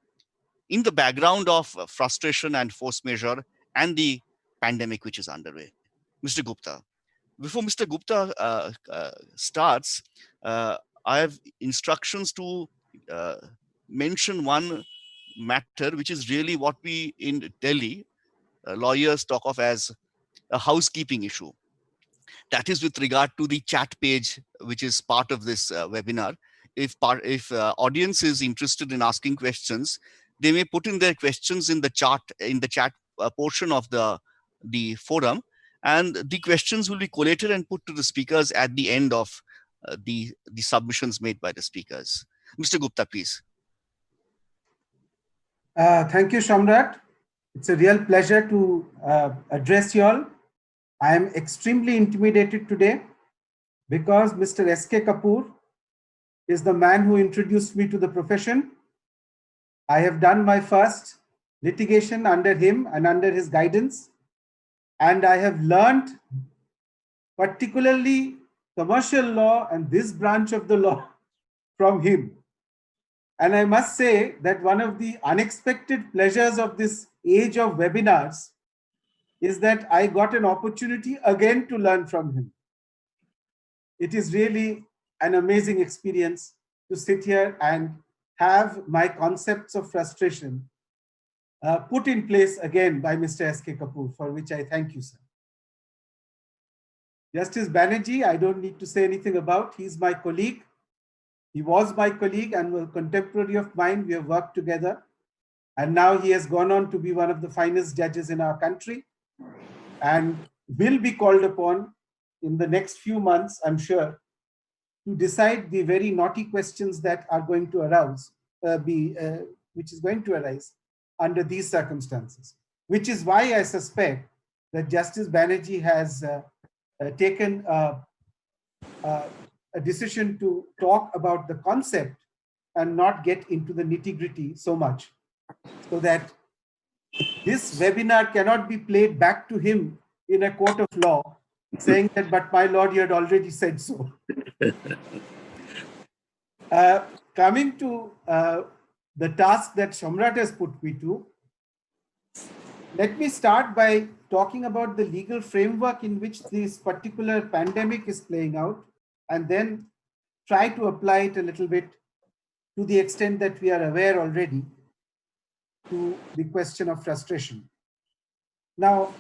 [SPEAKER 4] in the background of frustration and force majeure and the pandemic which is underway. Mr. Gupta, before Mr. Gupta starts, I have instructions to mention one matter which is really what we in Delhi lawyers talk of as a housekeeping issue. That is with regard to the chat page, which is part of this webinar. If audience is interested in asking questions, they may put in their questions in the chat portion of the forum, and the questions will be collated and put to the speakers at the end of the submissions made by the speakers. Mr. Gupta, please.
[SPEAKER 7] Thank you, Shamrat. It's a real pleasure to address you all. I am extremely intimidated today because Mr. S.K. Kapoor is the man who introduced me to the profession. I have done my first litigation under him and under his guidance, and I have learned particularly commercial law and this branch of the law from him. And I must say that one of the unexpected pleasures of this age of webinars is that I got an opportunity again to learn from him. It is really an amazing experience to sit here and have my concepts of frustration put in place again by Mr. S.K. Kapoor, for which I thank you, sir. Justice Banerjee, I don't need to say anything about. He's my colleague. He was my colleague and a contemporary of mine. We have worked together. And now he has gone on to be one of the finest judges in our country and will be called upon in the next few months, I'm sure, to decide the very naughty questions that are going to arise, which is going to arise under these circumstances, which is why I suspect that Justice Banerjee has taken a decision to talk about the concept and not get into the nitty-gritty so much, so that this webinar cannot be played back to him in a court of law saying that, but my lord, you had already said so. Coming to the task that Shamrat has put me to, let me start by talking about the legal framework in which this particular pandemic is playing out, and then try to apply it a little bit to the extent that we are aware already to the question of frustration. Now,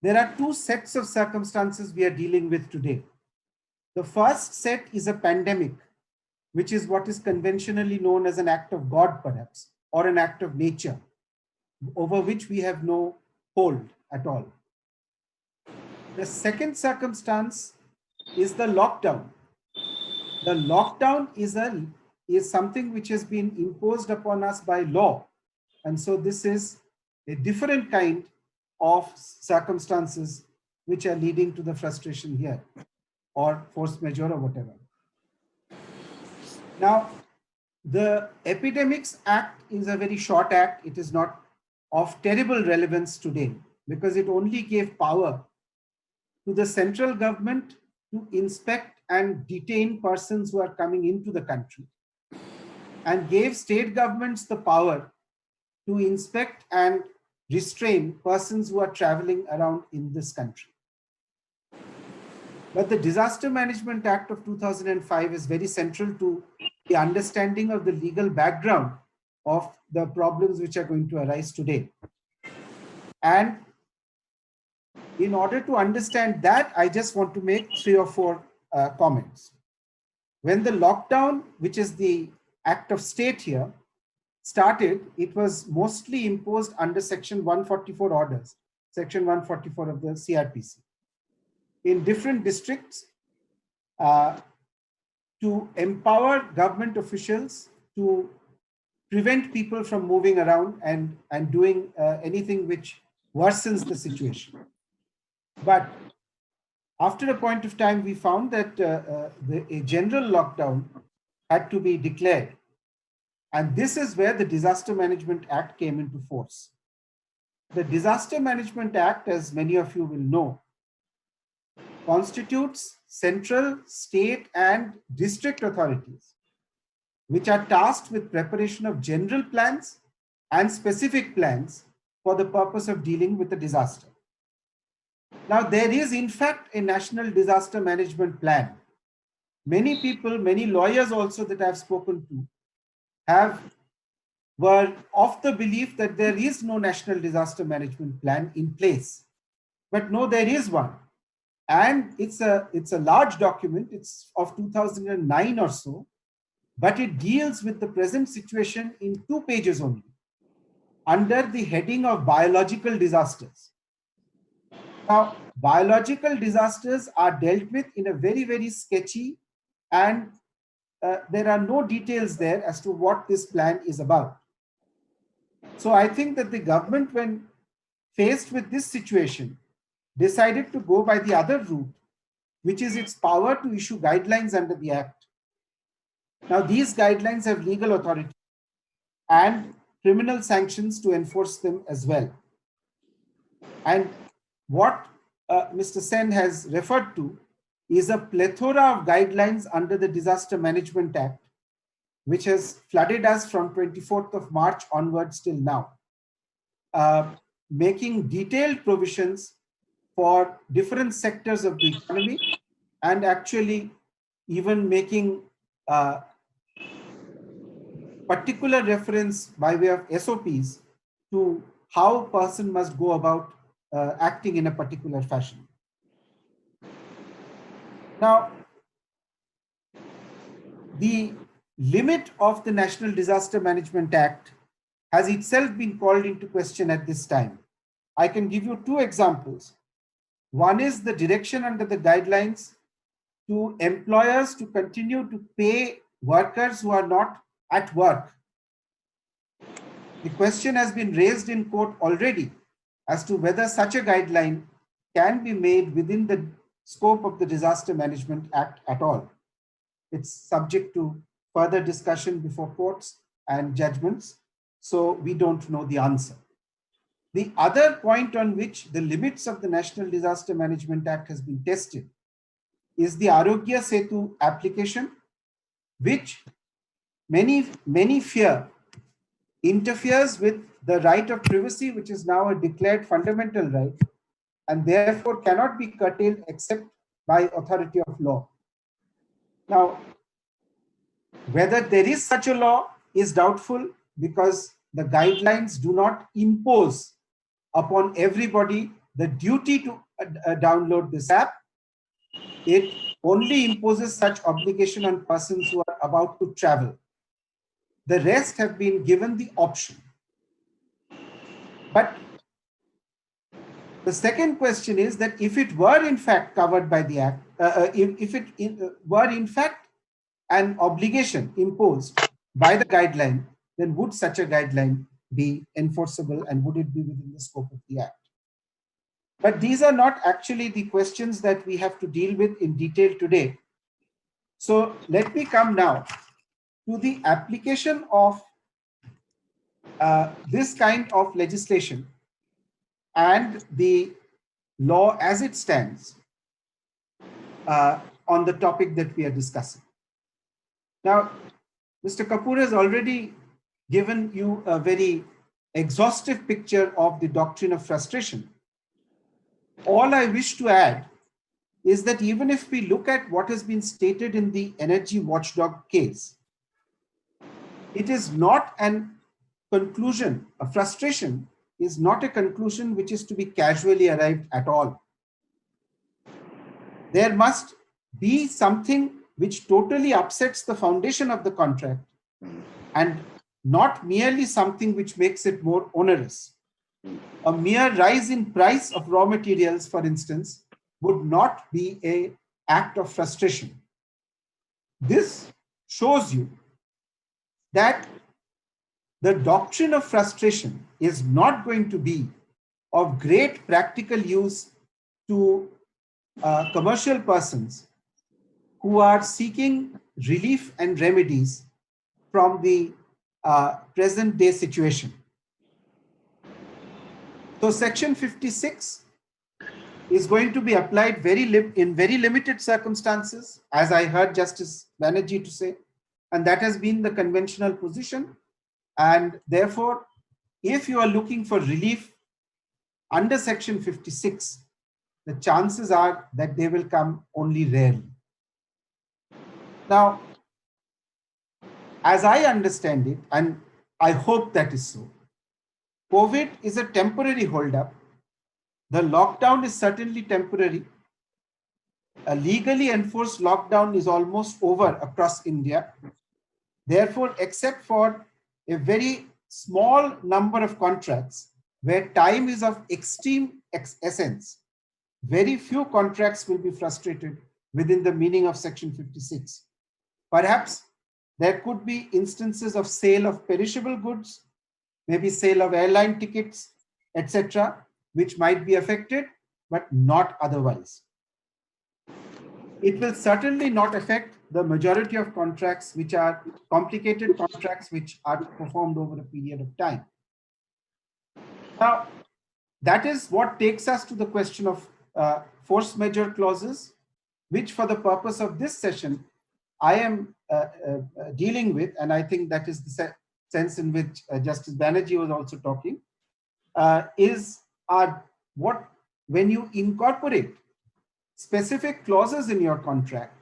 [SPEAKER 7] there are two sets of circumstances we are dealing with today. The first set is a pandemic, which is what is conventionally known as an act of God, perhaps, or an act of nature, over which we have no hold at all. The second circumstance is the lockdown. The lockdown is something which has been imposed upon us by law. And so this is a different kind of circumstances which are leading to the frustration here, or force majeure or whatever. Now, the Epidemics Act is a very short act. It is not of terrible relevance today because it only gave power to the central government to inspect and detain persons who are coming into the country, and gave state governments the power to inspect and restrain persons who are traveling around in this country. But the Disaster Management Act of 2005 is very central to the understanding of the legal background of the problems which are going to arise today. And in order to understand that, I just want to make 3 or 4 comments. When the lockdown, which is the act of state here, started, it was mostly imposed under Section 144 orders, Section 144 of the CRPC, in different districts to empower government officials to prevent people from moving around and doing anything which worsens the situation. But after a point of time, we found that a general lockdown had to be declared. And this is where the Disaster Management Act came into force. The Disaster Management Act, as many of you will know, constitutes central, state, and district authorities, which are tasked with preparation of general plans and specific plans for the purpose of dealing with a disaster. Now, there is in fact a national disaster management plan. Many people, many lawyers also that I've spoken to were of the belief that there is no national disaster management plan in place. But no, there is one. And it's a large document. It's of 2009 or so, but it deals with the present situation in 2 pages only, under the heading of biological disasters. Now, biological disasters are dealt with in a very, very sketchy, and there are no details there as to what this plan is about. So I think that the government, when faced with this situation, decided to go by the other route, which is its power to issue guidelines under the Act. Now, these guidelines have legal authority and criminal sanctions to enforce them as well. And what Mr. Sen has referred to is a plethora of guidelines under the Disaster Management Act, which has flooded us from 24th of March onwards till now, making detailed provisions for different sectors of the economy, and actually even making particular reference by way of SOPs to how a person must go about acting in a particular fashion. Now, the limit of the National Disaster Management Act has itself been called into question at this time. I can give you 2 examples. One is the direction under the guidelines to employers to continue to pay workers who are not at work. The question has been raised in court already as to whether such a guideline can be made within the scope of the Disaster Management Act at all. It's subject to further discussion before courts and judgments, so we don't know the answer. The other point on which the limits of the National Disaster Management Act has been tested is the Arogya Setu application, which many fear interferes with the right of privacy, which is now a declared fundamental right, and therefore cannot be curtailed except by authority of law. Now, whether there is such a law is doubtful, because the guidelines do not impose upon everybody the duty to download this app. It only imposes such obligation on persons who are about to travel. The rest have been given the option. But the second question is that if it were in fact covered by the Act, if it were in fact an obligation imposed by the guideline, then would such a guideline be enforceable, and would it be within the scope of the Act? But these are not actually the questions that we have to deal with in detail today. So let me come now to the application of this kind of legislation and the law as it stands on the topic that we are discussing. Now, Mr. Kapoor has already given you a very exhaustive picture of the doctrine of frustration. All I wish to add is that even if we look at what has been stated in the Energy Watchdog case, it is not an conclusion. A frustration is not a conclusion which is to be casually arrived at all. There must be something which totally upsets the foundation of the contract and not merely something which makes it more onerous. A mere rise in price of raw materials, for instance, would not be an act of frustration. This shows you that the doctrine of frustration is not going to be of great practical use to commercial persons who are seeking relief and remedies from the present day situation. So Section 56 is going to be applied in very limited circumstances, as I heard Justice Banerjee to say, and that has been the conventional position. And therefore, if you are looking for relief under Section 56, the chances are that they will come only rarely. Now, as I understand it, and I hope that is so, COVID is a temporary holdup. The lockdown is certainly temporary. A legally enforced lockdown is almost over across India. Therefore, except for a very small number of contracts where time is of extreme essence, very few contracts will be frustrated within the meaning of Section 56. Perhaps there could be instances of sale of perishable goods, maybe sale of airline tickets, etc., which might be affected, but not otherwise. It will certainly not affect the majority of contracts, which are complicated contracts, which are performed over a period of time. Now, that is what takes us to the question of force majeure clauses, which for the purpose of this session, I am dealing with, and I think that is the sense in which Justice Banerjee was also talking, when you incorporate specific clauses in your contract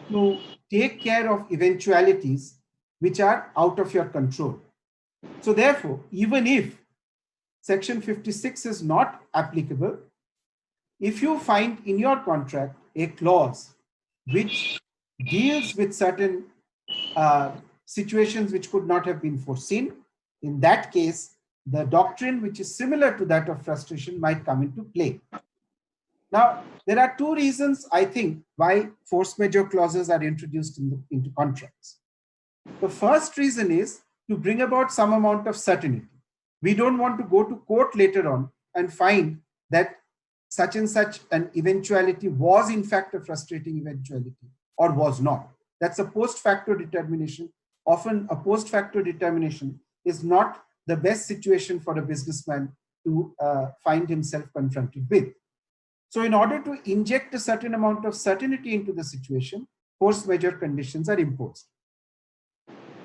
[SPEAKER 7] to take care of eventualities which are out of your control. So therefore, even if Section 56 is not applicable, if you find in your contract a clause which deals with certain situations which could not have been foreseen, in that case, the doctrine which is similar to that of frustration might come into play. Now, there are two reasons, I think, why force majeure clauses are introduced into contracts. The first reason is to bring about some amount of certainty. We don't want to go to court later on and find that such and such an eventuality was in fact a frustrating eventuality or was not. That's a post facto determination. Often a post facto determination is not the best situation for a businessman to find himself confronted with. So in order to inject a certain amount of certainty into the situation, force majeure conditions are imposed.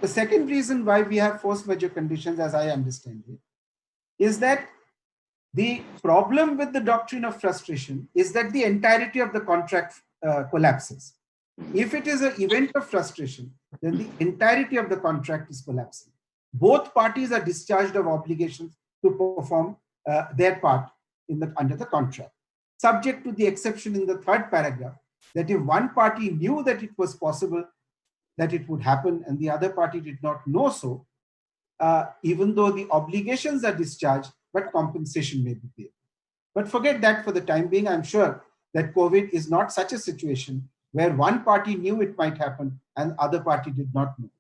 [SPEAKER 7] The second reason why we have force majeure conditions, as I understand it, is that the problem with the doctrine of frustration is that the entirety of the contract collapses. If it is an event of frustration, then the entirety of the contract is collapsing. Both parties are discharged of obligations to perform their part under the contract, subject to the exception in the third paragraph that if one party knew that it was possible that it would happen and the other party did not know so, even though the obligations are discharged, but compensation may be paid. But forget that for the time being. I'm sure that COVID is not such a situation where one party knew it might happen and other party did not know.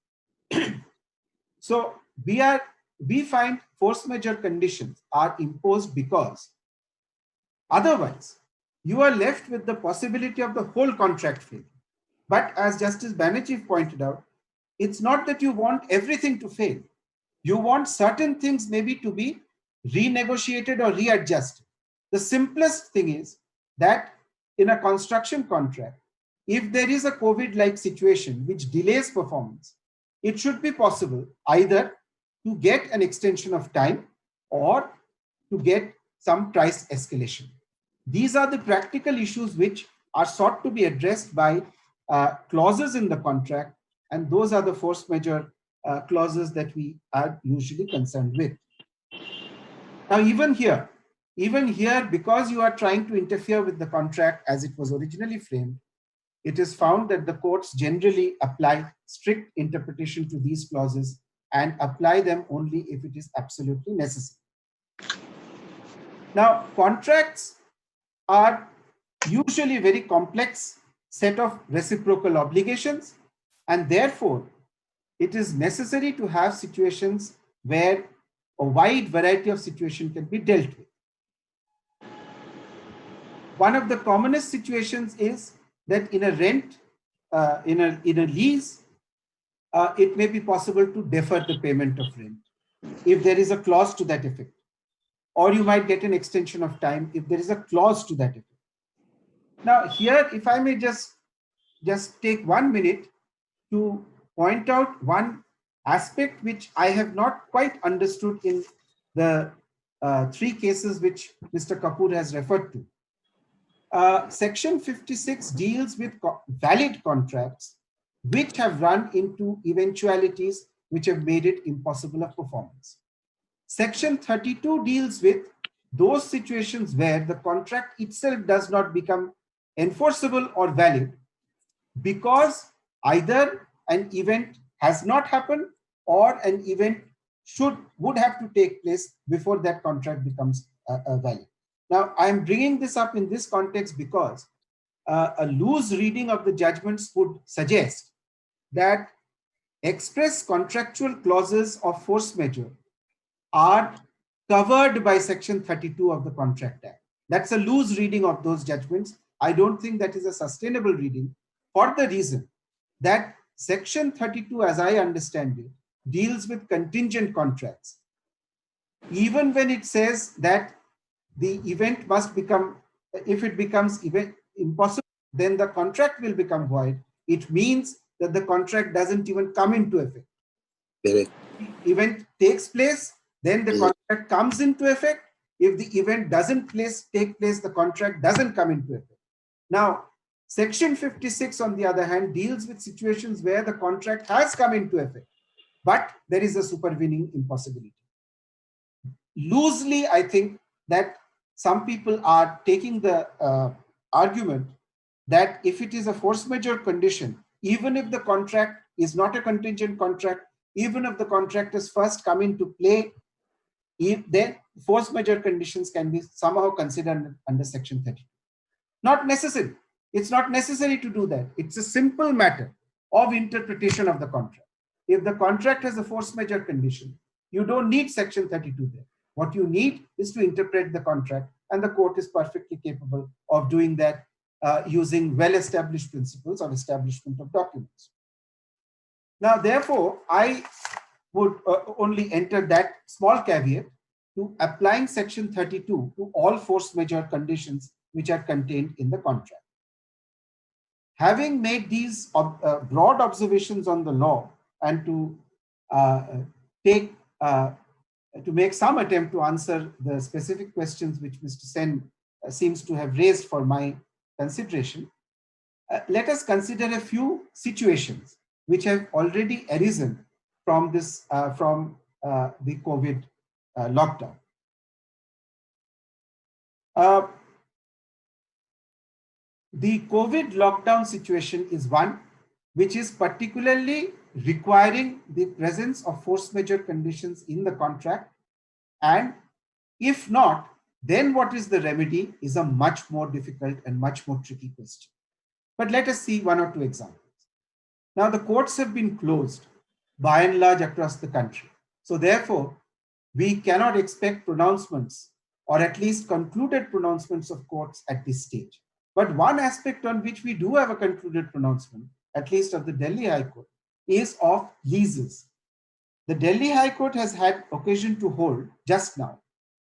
[SPEAKER 7] So we find force majeure conditions are imposed because otherwise you are left with the possibility of the whole contract failure. But as Justice Banerjee pointed out, it's not that you want everything to fail. You want certain things maybe to be renegotiated or readjusted. The simplest thing is that in a construction contract, if there is a COVID-like situation which delays performance, it should be possible either to get an extension of time or to get some price escalation. These are the practical issues which are sought to be addressed by clauses in the contract, and those are the force majeure clauses that we are usually concerned with. Now, even here, because you are trying to interfere with the contract as it was originally framed, it is found that the courts generally apply strict interpretation to these clauses and apply them only if it is absolutely necessary. Now, contracts are usually very complex set of reciprocal obligations, and therefore it is necessary to have situations where a wide variety of situations can be dealt with. One of the commonest situations is that in a rent, in a lease, it may be possible to defer the payment of rent if there is a clause to that effect, or you might get an extension of time if there is a clause to that effect. Now here, if I may just take 1 minute to point out one aspect which I have not quite understood in the 3 cases which Mr. Kapoor has referred to. Section 56 deals with valid contracts which have run into eventualities which have made it impossible of performance. Section 32 deals with those situations where the contract itself does not become enforceable or valid because either an event has not happened or an event would have to take place before that contract becomes valid. Now, I'm bringing this up in this context because a loose reading of the judgments would suggest that express contractual clauses of force majeure are covered by Section 32 of the Contract Act. That's a loose reading of those judgments. I don't think that is a sustainable reading for the reason that Section 32, as I understand it, deals with contingent contracts. Even when it says that the event must become, if it becomes impossible, then the contract will become void. It means that the contract doesn't even come into effect. The event takes place, then the contract comes into effect. If the event doesn't take place, the contract doesn't come into effect. Now, Section 56, on the other hand, deals with situations where the contract has come into effect, but there is a supervening impossibility. Loosely, I think that some people are taking the argument that if it is a force majeure condition, even if the contract is not a contingent contract, even if the contract has first come into play, then force majeure conditions can be somehow considered under Section 32. Not necessary. It's not necessary to do that. It's a simple matter of interpretation of the contract. If the contract has a force majeure condition, you don't need Section 32 there. What you need is to interpret the contract, and the court is perfectly capable of doing that using well-established principles of establishment of documents. Now, therefore, I would only enter that small caveat to applying Section 32 to all force majeure conditions which are contained in the contract. Having made these broad observations on the law and to make some attempt to answer the specific questions which Mr. Sen seems to have raised for my consideration, let us consider a few situations which have already arisen from this the COVID lockdown. The COVID lockdown situation is one which is particularly requiring the presence of force majeure conditions in the contract, and if not, then what is the remedy is a much more difficult and much more tricky question. But let us see 1 or 2 examples. Now, the courts have been closed by and large across the country. So therefore, we cannot expect pronouncements or at least concluded pronouncements of courts at this stage. But one aspect on which we do have a concluded pronouncement, at least of the Delhi High Court, is of leases. The Delhi High Court has had occasion to hold just now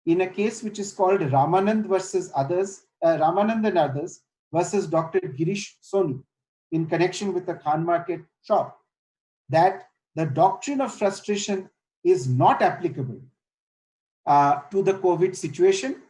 [SPEAKER 7] in a case which is called Ramanand versus others, Ramanand and others versus Dr. Girish Soni in connection with the Khan Market shop, that the doctrine of frustration is not applicable to the COVID situation,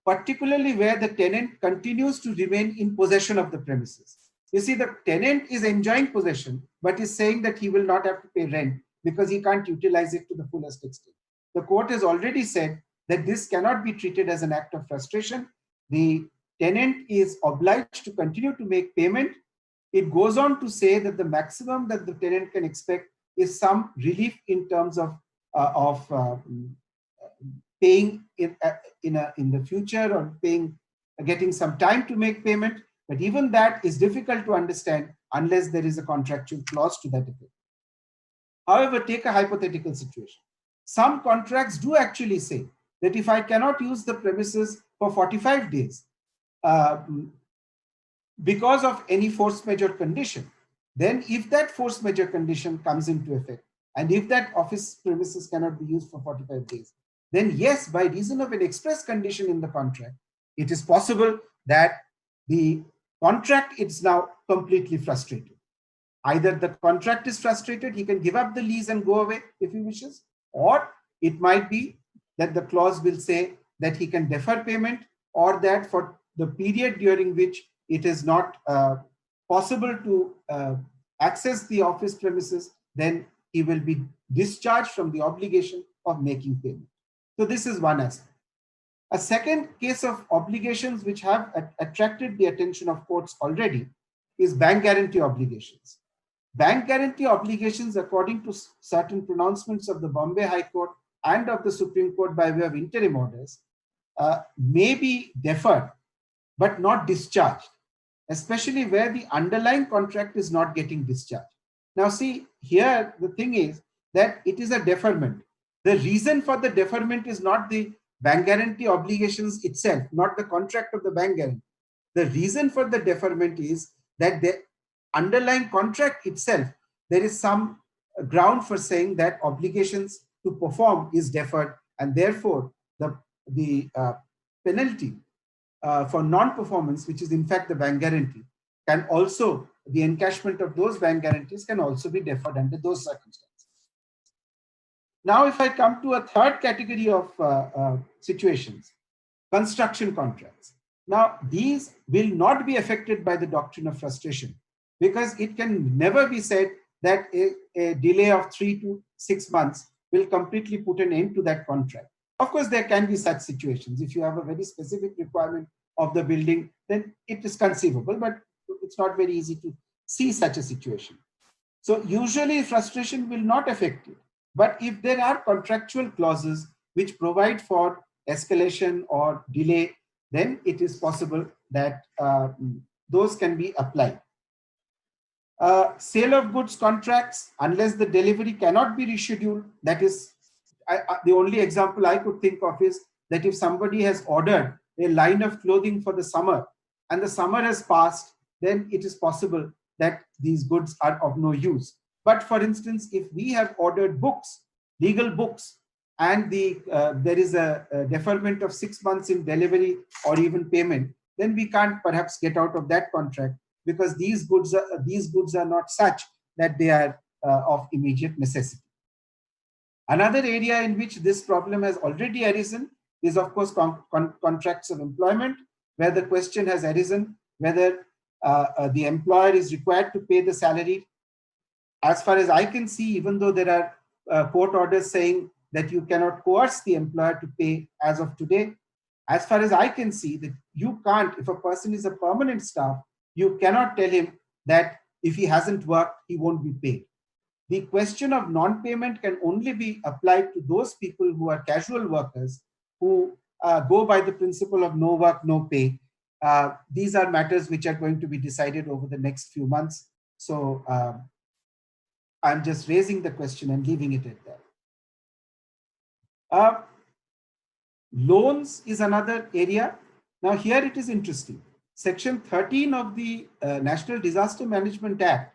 [SPEAKER 7] particularly where the tenant continues to remain in possession of the premises. You see, the tenant is enjoying possession, but is saying that he will not have to pay rent because he can't utilize it to the fullest extent. The court has already said that this cannot be treated as an act of frustration. The tenant is obliged to continue to make payment. It goes on to say that the maximum that the tenant can expect is some relief in terms of paying in the future, or getting some time to make payment. But even that is difficult to understand unless there is a contractual clause to that effect. However, take a hypothetical situation. Some contracts do actually say that if I cannot use the premises for 45 days because of any force majeure condition, then if that force majeure condition comes into effect, and if that office premises cannot be used for 45 days, then yes, by reason of an express condition in the contract, it is possible that the contract is now completely frustrated. Either the contract is frustrated, he can give up the lease and go away if he wishes, or it might be that the clause will say that he can defer payment, or that for the period during which it is not possible to access the office premises, then he will be discharged from the obligation of making payment. So this is one aspect. A second case of obligations which have attracted the attention of courts already is bank guarantee obligations. Bank guarantee obligations, according to certain pronouncements of the Bombay High Court and of the Supreme Court by way of interim orders, may be deferred but not discharged, especially where the underlying contract is not getting discharged. Now see, here the thing is that it is a deferment. The reason for the deferment is not the bank guarantee obligations itself, not the contract of the bank guarantee. The reason for the deferment is that the underlying contract itself, there is some ground for saying that obligations to perform is deferred, and therefore the penalty for non-performance, which is in fact the bank guarantee, can also, the encashment of those bank guarantees can also be deferred under those circumstances. Now, if I come to a third category of situations, construction contracts. Now, these will not be affected by the doctrine of frustration, because it can never be said that a delay of 3 to 6 months will completely put an end to that contract. Of course, there can be such situations. If you have a very specific requirement of the building, then it is conceivable, but it's not very easy to see such a situation. So usually frustration will not affect it. But if there are contractual clauses which provide for escalation or delay, then it is possible that those can be applied. Sale of goods contracts, unless the delivery cannot be rescheduled, that is, the only example I could think of is that if somebody has ordered a line of clothing for the summer and the summer has passed, then it is possible that these goods are of no use. But for instance, if we have ordered books, legal books, and there is a deferment of 6 months in delivery or even payment, then we can't perhaps get out of that contract, because these goods are not such that they are of immediate necessity. Another area in which this problem has already arisen is, of course, contracts of employment, where the question has arisen whether the employer is required to pay the salary. As far as I can see, even though there are court orders saying that you cannot coerce the employer to pay as of today, as far as I can see, that you can't, if a person is a permanent staff, you cannot tell him that if he hasn't worked, he won't be paid. The question of non-payment can only be applied to those people who are casual workers, who go by the principle of no work, no pay. These are matters which are going to be decided over the next few months. So I'm just raising the question and leaving it at that. Loans is another area. Now here it is interesting. Section 13 of the National Disaster Management Act,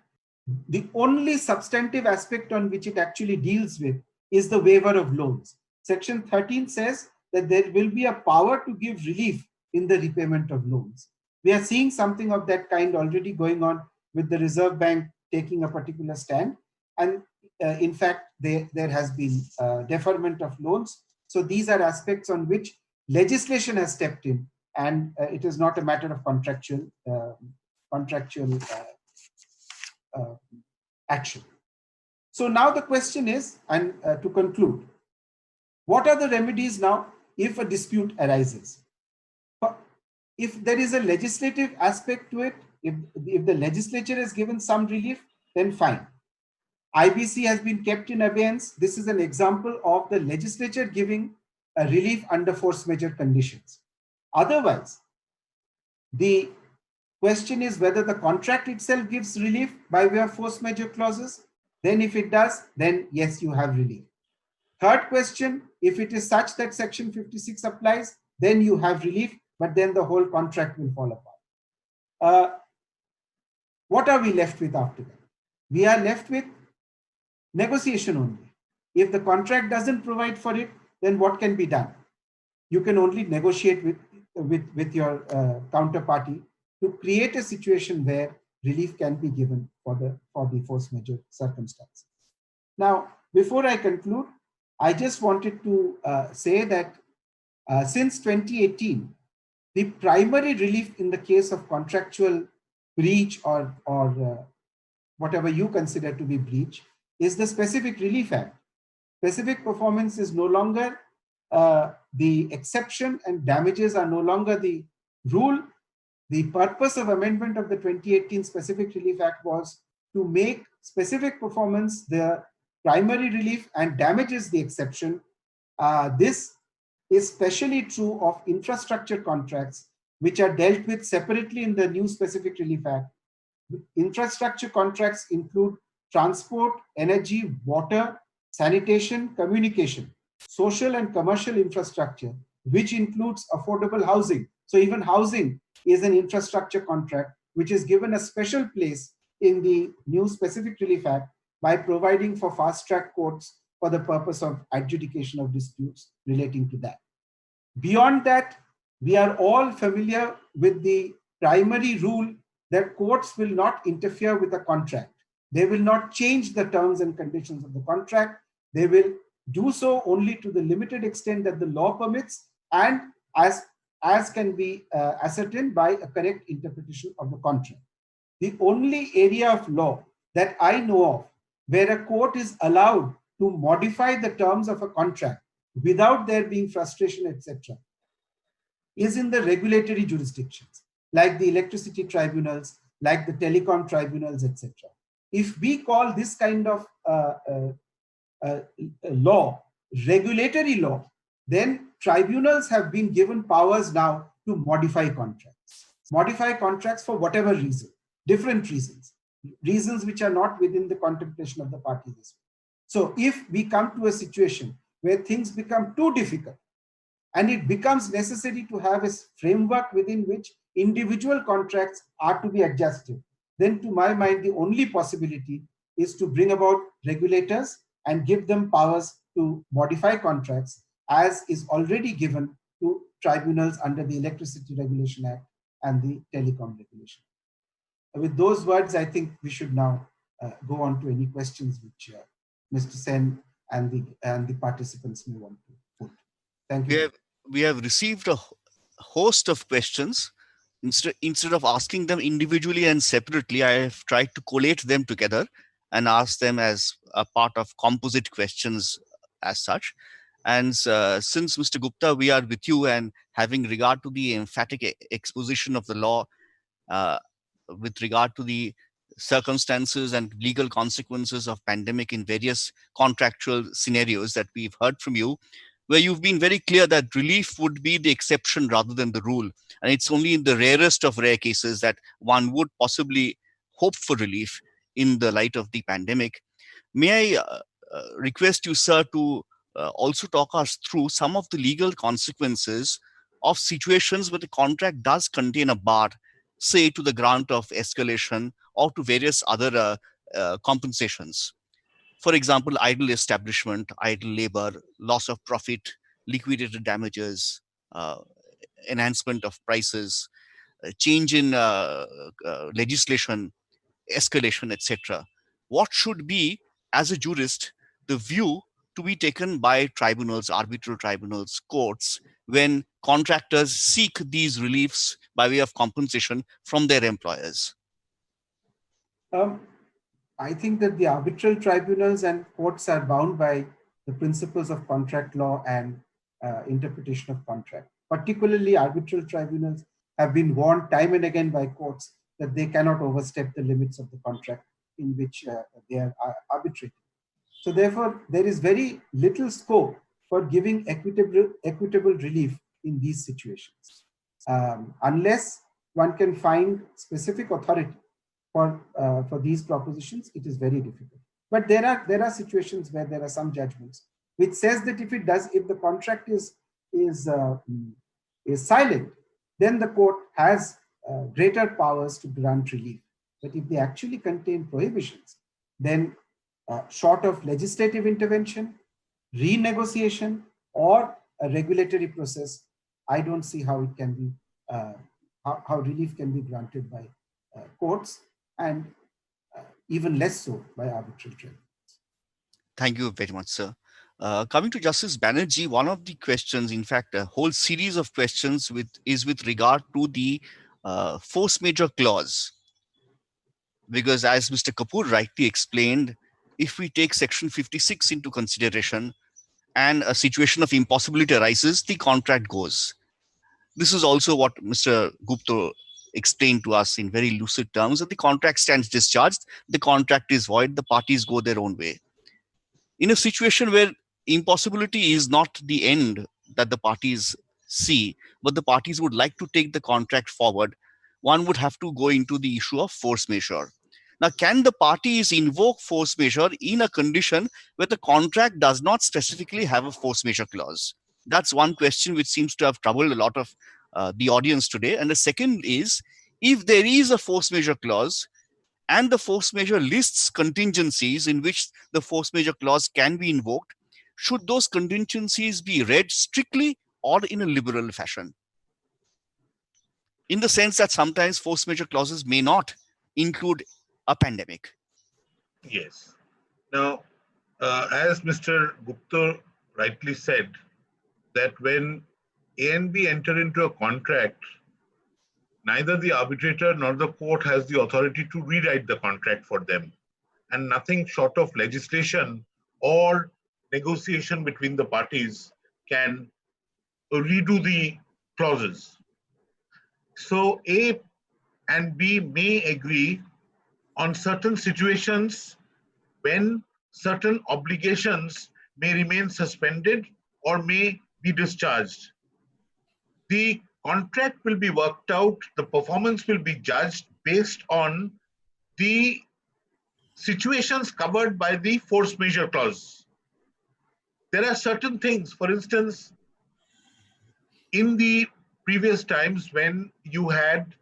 [SPEAKER 7] the only substantive aspect on which it actually deals with is the waiver of loans. Section 13 says that there will be a power to give relief in the repayment of loans. We are seeing something of that kind already going on with the Reserve Bank taking a particular stand. And in fact, there has been deferment of loans. So these are aspects on which legislation has stepped in, and it is not a matter of contractual action. So now the question is, and to conclude, what are the remedies now if a dispute arises? If there is a legislative aspect to it, if the legislature has given some relief, then fine. IBC has been kept in abeyance. This is an example of the legislature giving a relief under force majeure conditions. Otherwise, the question is whether the contract itself gives relief by way of force majeure clauses. Then if it does, then yes, you have relief. Third question, if it is such that section 56 applies, then you have relief, but then the whole contract will fall apart. What are we left with after that? We are left with negotiation only. If the contract doesn't provide for it, then what can be done? You can only negotiate with your counterparty to create a situation where relief can be given for the force majeure circumstances. Now, before I conclude, I just wanted to say that since 2018, the primary relief in the case of contractual breach or whatever you consider to be breach is the Specific Relief Act. Specific performance is no longer the exception, and damages are no longer the rule. The purpose of amendment of the 2018 Specific Relief Act was to make specific performance the primary relief and damages the exception. This is especially true of infrastructure contracts, which are dealt with separately in the new Specific Relief Act. Infrastructure contracts include transport, energy, water, sanitation, communication, social and commercial infrastructure, which includes affordable housing. So even housing is an infrastructure contract, which is given a special place in the new Specific Relief Act by providing for fast-track courts for the purpose of adjudication of disputes relating to that. Beyond that, we are all familiar with the primary rule that courts will not interfere with a contract. They will not change the terms and conditions of the contract. They will do so only to the limited extent that the law permits and as can be ascertained by a correct interpretation of the contract. The only area of law that I know of where a court is allowed to modify the terms of a contract without there being frustration, etc., is in the regulatory jurisdictions, like the electricity tribunals, like the telecom tribunals, etc. If we call this kind of law regulatory law, then tribunals have been given powers now to modify contracts. Modify contracts for whatever reason, different reasons which are not within the contemplation of the parties. So if we come to a situation where things become too difficult and it becomes necessary to have a framework within which individual contracts are to be adjusted, then to my mind, the only possibility is to bring about regulators and give them powers to modify contracts, as is already given to tribunals under the Electricity Regulation Act and the Telecom Regulation. With those words, I think we should now go on to any questions which Mr. Sen and the participants may want to put. Thank you.
[SPEAKER 4] We have received a host of questions. Instead of asking them individually and separately, I have tried to collate them together and ask them as a part of composite questions as such. And since Mr. Gupta, we are with you, and having regard to the emphatic exposition of the law with regard to the circumstances and legal consequences of pandemic in various contractual scenarios that we've heard from you, where you've been very clear that relief would be the exception rather than the rule. And it's only in the rarest of rare cases that one would possibly hope for relief in the light of the pandemic. May I request you, sir, to also talk us through some of the legal consequences of situations where the contract does contain a bar, say to the grant of escalation or to various other compensations. For example, idle establishment, idle labor, loss of profit, liquidated damages, enhancement of prices, change in legislation, escalation, etc. What should be, as a jurist, the view to be taken by tribunals, arbitral tribunals, courts, when contractors seek these reliefs by way of compensation from their employers?
[SPEAKER 7] I think that the arbitral tribunals and courts are bound by the principles of contract law and interpretation of contract. Particularly, arbitral tribunals have been warned time and again by courts that they cannot overstep the limits of the contract in which they are arbitrating. So therefore, there is very little scope for giving equitable relief in these situations. Unless one can find specific authority for these propositions, it is very difficult. But there are situations where there are some judgments which says that if the contract is silent, then the court has greater powers to grant relief. But if they actually contain prohibitions, then short of legislative intervention, renegotiation, or a regulatory process, I don't see how it can be how relief can be granted by courts, and even less so by arbitrary tribunals.
[SPEAKER 4] Thank you very much, sir. Coming to Justice Banerjee, one of the questions, in fact, a whole series of questions is with regard to the force majeure clause. Because as Mr. Kapoor rightly explained, if we take Section 56 into consideration and a situation of impossibility arises, the contract goes. This is also what Mr. Gupta explained to us in very lucid terms, that the contract stands discharged, the contract is void, the parties go their own way. In a situation where impossibility is not the end that the parties see, but the parties would like to take the contract forward, one would have to go into the issue of force majeure. Now, can the parties invoke force majeure in a condition where the contract does not specifically have a force majeure clause? That's one question which seems to have troubled a lot of the audience today. And the second is, if there is a force majeure clause and the force majeure lists contingencies in which the force majeure clause can be invoked, should those contingencies be read strictly or in a liberal fashion? In the sense that sometimes force majeure clauses may not include a pandemic.
[SPEAKER 6] Yes. Now, as Mr. Gupta rightly said, that when A and B enter into a contract, neither the arbitrator nor the court has the authority to rewrite the contract for them. And nothing short of legislation or negotiation between the parties can redo the clauses. So A and B may agree on certain situations when certain obligations may remain suspended or may be discharged. The contract will be worked out, the performance will be judged based on the situations covered by the force majeure clause. There are certain things, for instance, in the previous times when you had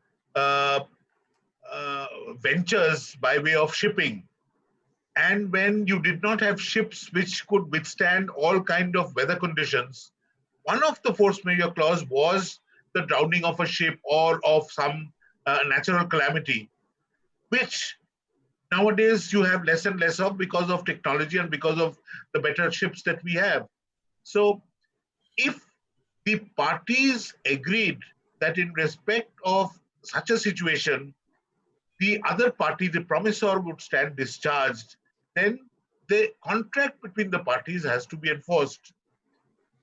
[SPEAKER 6] ventures by way of shipping, and when you did not have ships which could withstand all kind of weather conditions, one of the force majeure clause was the drowning of a ship or of some natural calamity, which nowadays you have less and less of because of technology and because of the better ships that we have. So if the parties agreed that in respect of such a situation, the other party, the promisor, would stand discharged, then the contract between the parties has to be enforced.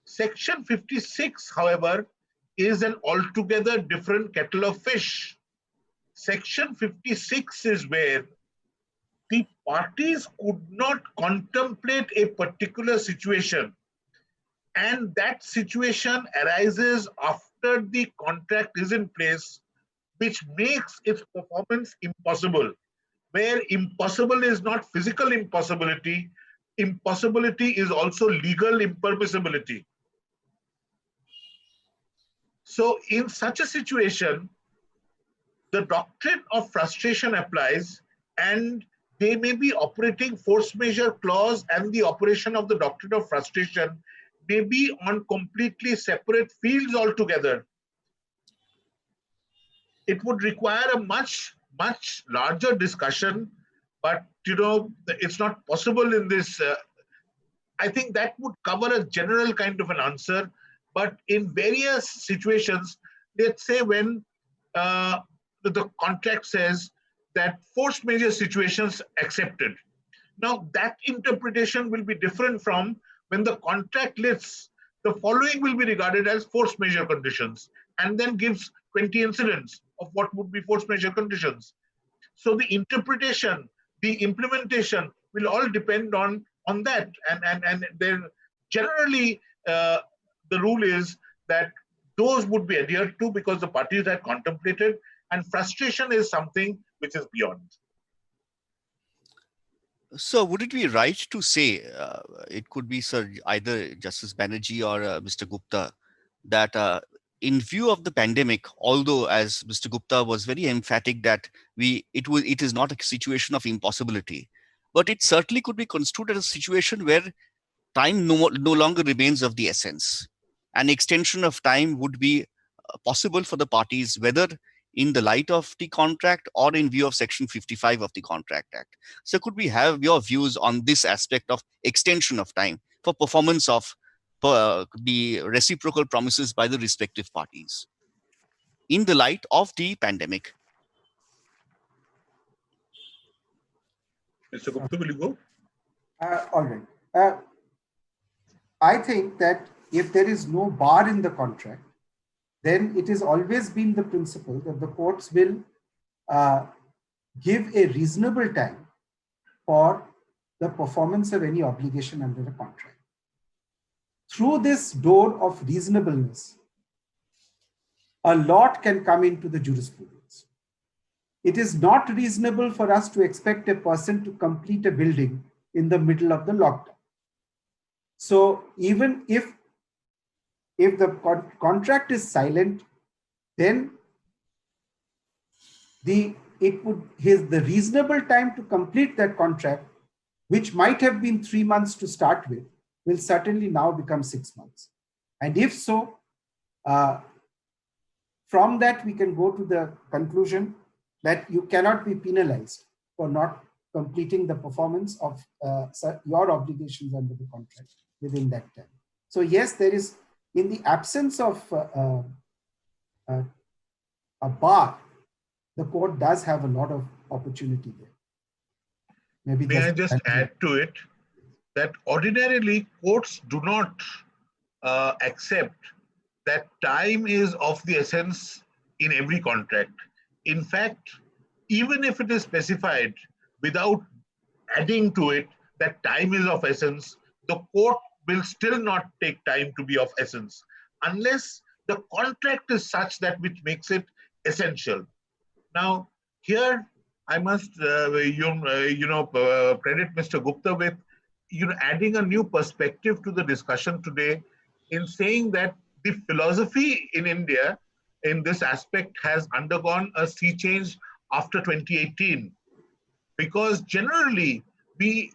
[SPEAKER 6] Section 56, however, is an altogether different kettle of fish. Section 56 is where the parties could not contemplate a particular situation, and that situation arises after the contract is in place, which makes its performance impossible. Where impossible is not physical impossibility, impossibility is also legal impermissibility. So in such a situation, the doctrine of frustration applies, and they may be operating force majeure clause, and the operation of the doctrine of frustration may be on completely separate fields altogether. It would require a much larger discussion, but it's not possible in this. I think that would cover a general kind of an answer, but in various situations, let's say when the contract says that force majeure situations accepted. Now that interpretation will be different from when the contract lists the following will be regarded as force majeure conditions, and then gives 20 incidents of what would be force majeure conditions. So the interpretation, the implementation will all depend on that. And there generally the rule is that those would be adhered to because the parties had contemplated, and frustration is something which is beyond.
[SPEAKER 4] So would it be right to say, it could be Sir either Justice Banerjee or Mr. Gupta, that in view of the pandemic, although as Mr. Gupta was very emphatic that it is not a situation of impossibility, but it certainly could be construed as a situation where time no longer remains of the essence. An extension of time would be possible for the parties, whether in the light of the contract or in view of Section 55 of the Contract Act. So could we have your views on this aspect of extension of time for performance of the reciprocal promises by the respective parties in the light of the pandemic?
[SPEAKER 6] Mr. Gupta, will you go?
[SPEAKER 7] All right. I think that if there is no bar in the contract, then it has always been the principle that the courts will give a reasonable time for the performance of any obligation under the contract. Through this door of reasonableness, a lot can come into the jurisprudence. It is not reasonable for us to expect a person to complete a building in the middle of the lockdown. So even if the contract is silent, then the reasonable time to complete that contract, which might have been 3 months to start with, will certainly now become 6 months. And if so, from that we can go to the conclusion that you cannot be penalized for not completing the performance of your obligations under the contract within that time. So yes, there is, in the absence of a bar, the court does have a lot of opportunity there. Maybe
[SPEAKER 6] may I just add to it that ordinarily courts do not accept that time is of the essence in every contract. In fact, even if it is specified without adding to it that time is of essence, the court will still not take time to be of essence unless the contract is such that which makes it essential. Now, here I must credit Mr. Gupta with adding a new perspective to the discussion today in saying that the philosophy in India in this aspect has undergone a sea change after 2018, because generally the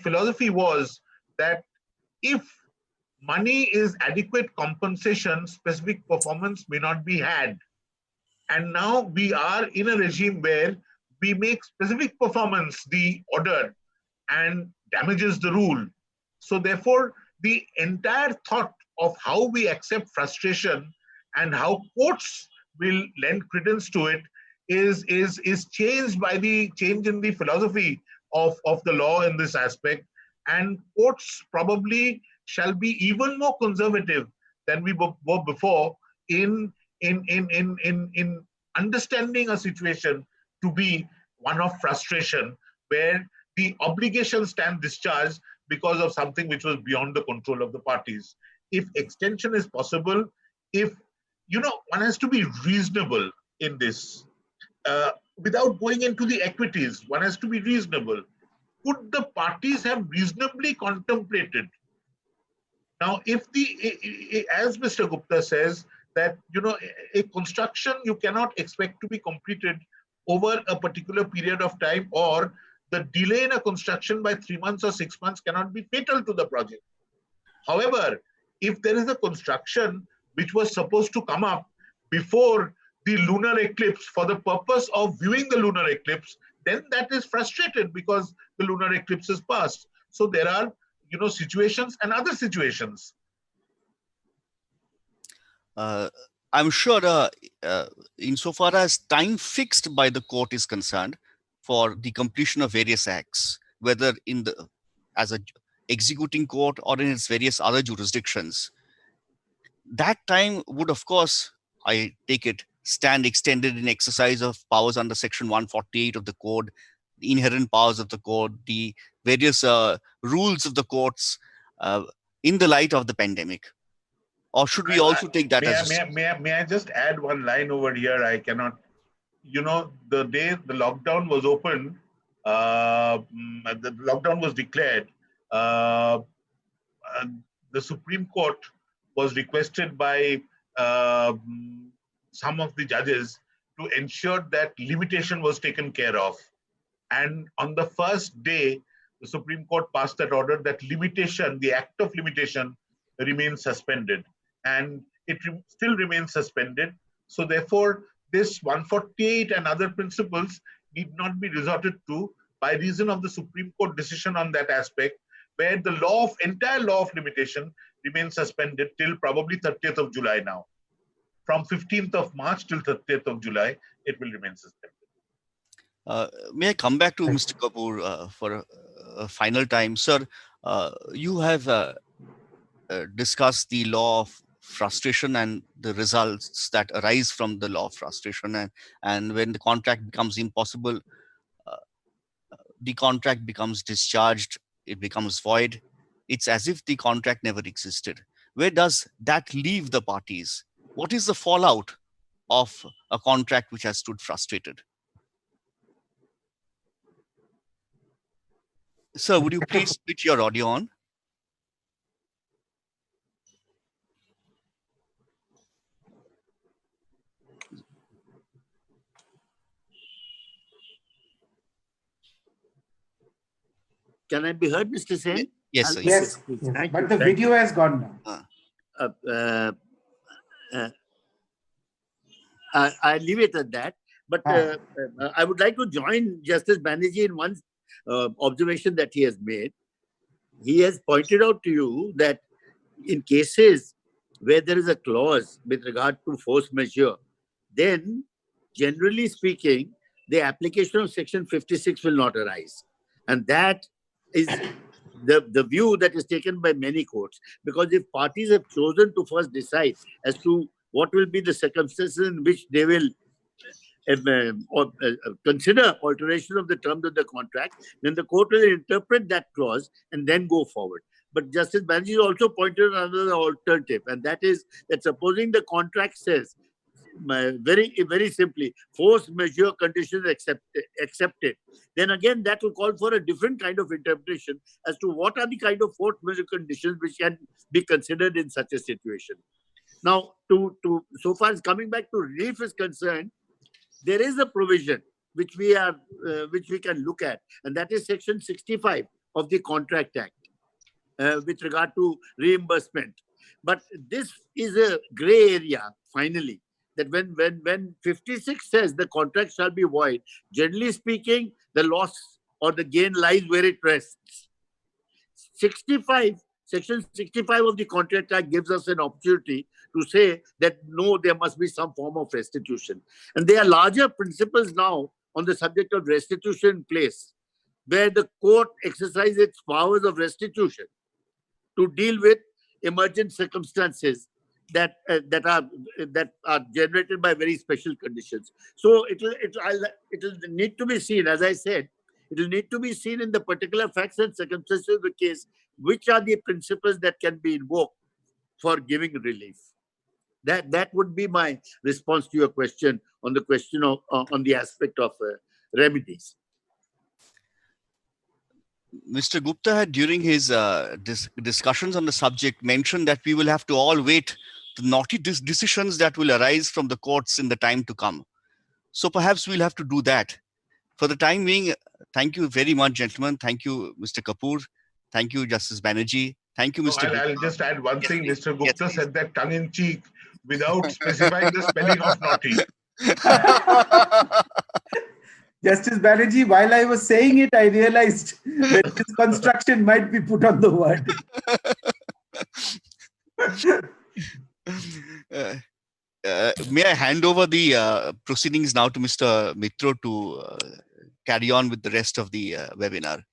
[SPEAKER 6] philosophy was that if money is adequate compensation, specific performance may not be had. And now we are in a regime where we make specific performance the order and damages the rule. So therefore, the entire thought of how we accept frustration and how courts will lend credence to it is changed by the change in the philosophy of the law in this aspect. And courts probably shall be even more conservative than we were before in understanding a situation to be one of frustration, where the obligations stand discharged because of something which was beyond the control of the parties. If extension is possible, if one has to be reasonable in this, without going into the equities, one has to be reasonable. Could the parties have reasonably contemplated? Now, if as Mr. Gupta says, that a construction you cannot expect to be completed over a particular period of time, or the delay in a construction by 3 months or 6 months cannot be fatal to the project. However, if there is a construction which was supposed to come up before the lunar eclipse for the purpose of viewing the lunar eclipse, then that is frustrated because the lunar eclipse is past. So there are situations and other situations.
[SPEAKER 4] I'm sure insofar as time fixed by the court is concerned for the completion of various acts, whether as a executing court or in its various other jurisdictions, that time would, of course, I take it, stand extended in exercise of powers under Section 148 of the Code, inherent powers of the court, the various rules of the courts in the light of the pandemic? Or should we also take that as
[SPEAKER 6] may I just add one line over here? I cannot, the day the lockdown was opened, the lockdown was declared, the Supreme Court was requested by some of the judges to ensure that limitation was taken care of. And on the first day, the Supreme Court passed that order that limitation, the act of limitation, remains suspended. And it still remains suspended. So therefore, this 148 and other principles need not be resorted to by reason of the Supreme Court decision on that aspect, where the entire law of limitation remains suspended till probably 30th of July now. From 15th of March till 30th of July, it will remain suspended.
[SPEAKER 4] May I come back to Mr. Kapoor for a final time? Sir, you have discussed the law of frustration and the results that arise from the law of frustration. And when the contract becomes impossible, the contract becomes discharged, it becomes void. It's as if the contract never existed. Where does that leave the parties? What is the fallout of a contract which has stood frustrated? Sir, would you please switch your audio on?
[SPEAKER 5] Can I be heard, Mr. Sen?
[SPEAKER 4] Yes, sir.
[SPEAKER 7] Yes,
[SPEAKER 5] Thank
[SPEAKER 7] but
[SPEAKER 5] you,
[SPEAKER 7] the
[SPEAKER 5] thank
[SPEAKER 7] video has gone now.
[SPEAKER 5] I leave it at that. But I would like to join Justice Banerjee in one observation that he has made. He has pointed out to you that in cases where there is a clause with regard to force majeure, then generally speaking, the application of Section 56 will not arise. And that is the view that is taken by many courts. Because if parties have chosen to first decide as to what will be the circumstances in which they will consider alteration of the terms of the contract, then the court will interpret that clause and then go forward. But Justice Banerjee also pointed out another alternative, and that is that supposing the contract says, very simply, force majeure conditions accepted, then again that will call for a different kind of interpretation as to what are the kind of force majeure conditions which can be considered in such a situation. Now, so far as coming back to relief is concerned, there is a provision which we can look at, and that is Section 65 of the Contract Act with regard to reimbursement. But this is a gray area, finally, that when 56 says the contract shall be void, generally speaking, the loss or the gain lies where it rests. Section 65 of the Contract Act gives us an opportunity to say that no, there must be some form of restitution. And there are larger principles now on the subject of restitution in place, where the court exercises its powers of restitution to deal with emergent circumstances that are generated by very special conditions. So it will need to be seen, as I said, it will need to be seen in the particular facts and circumstances of the case, which are the principles that can be invoked for giving relief. That would be my response to your question on the question of on the aspect of remedies.
[SPEAKER 4] Mr. Gupta had, during his discussions on the subject, mentioned that we will have to all wait the naughty decisions that will arise from the courts in the time to come. So perhaps we'll have to do that. For the time being, thank you very much, gentlemen. Thank you, Mr. Kapoor. Thank you, Justice Banerjee. Thank you, Mr. Gupta.
[SPEAKER 6] I'll just add one thing.
[SPEAKER 4] Please.
[SPEAKER 6] Mr. Gupta said that tongue-in-cheek without specifying the spelling of naughty.
[SPEAKER 7] Justice Banerjee, while I was saying it, I realized that this construction might be put on the word.
[SPEAKER 4] May I hand over the proceedings now to Mr. Mitro to carry on with the rest of the webinar.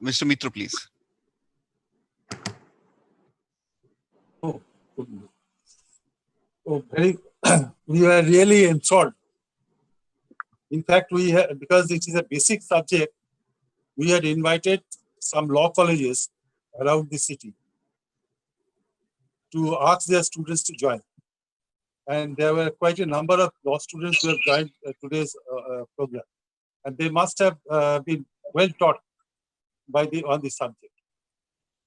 [SPEAKER 4] Mr. Mitro, please.
[SPEAKER 3] Oh, Oh, very, we were really enthralled. In fact, we had, because it is a basic subject, we had invited some law colleges around the city to ask their students to join. And there were quite a number of law students who have joined today's program. And they must have been well taught on the subject.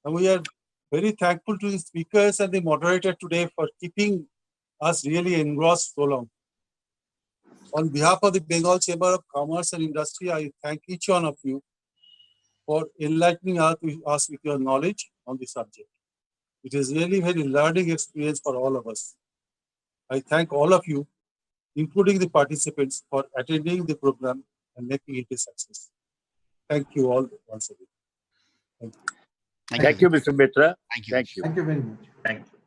[SPEAKER 3] And we are very thankful to the speakers and the moderator today for keeping us really engrossed so long. On behalf of the Bengal Chamber of Commerce and Industry, I thank each one of you for enlightening us with your knowledge on the subject. It is really a very learning experience for all of us. I thank all of you, including the participants, for attending the program and making it a success. Thank you all once again. Thank you.
[SPEAKER 5] Thank you, Mr. Mitra.
[SPEAKER 4] Thank you.
[SPEAKER 5] Thank you.
[SPEAKER 7] Thank you very much.
[SPEAKER 6] Thank you.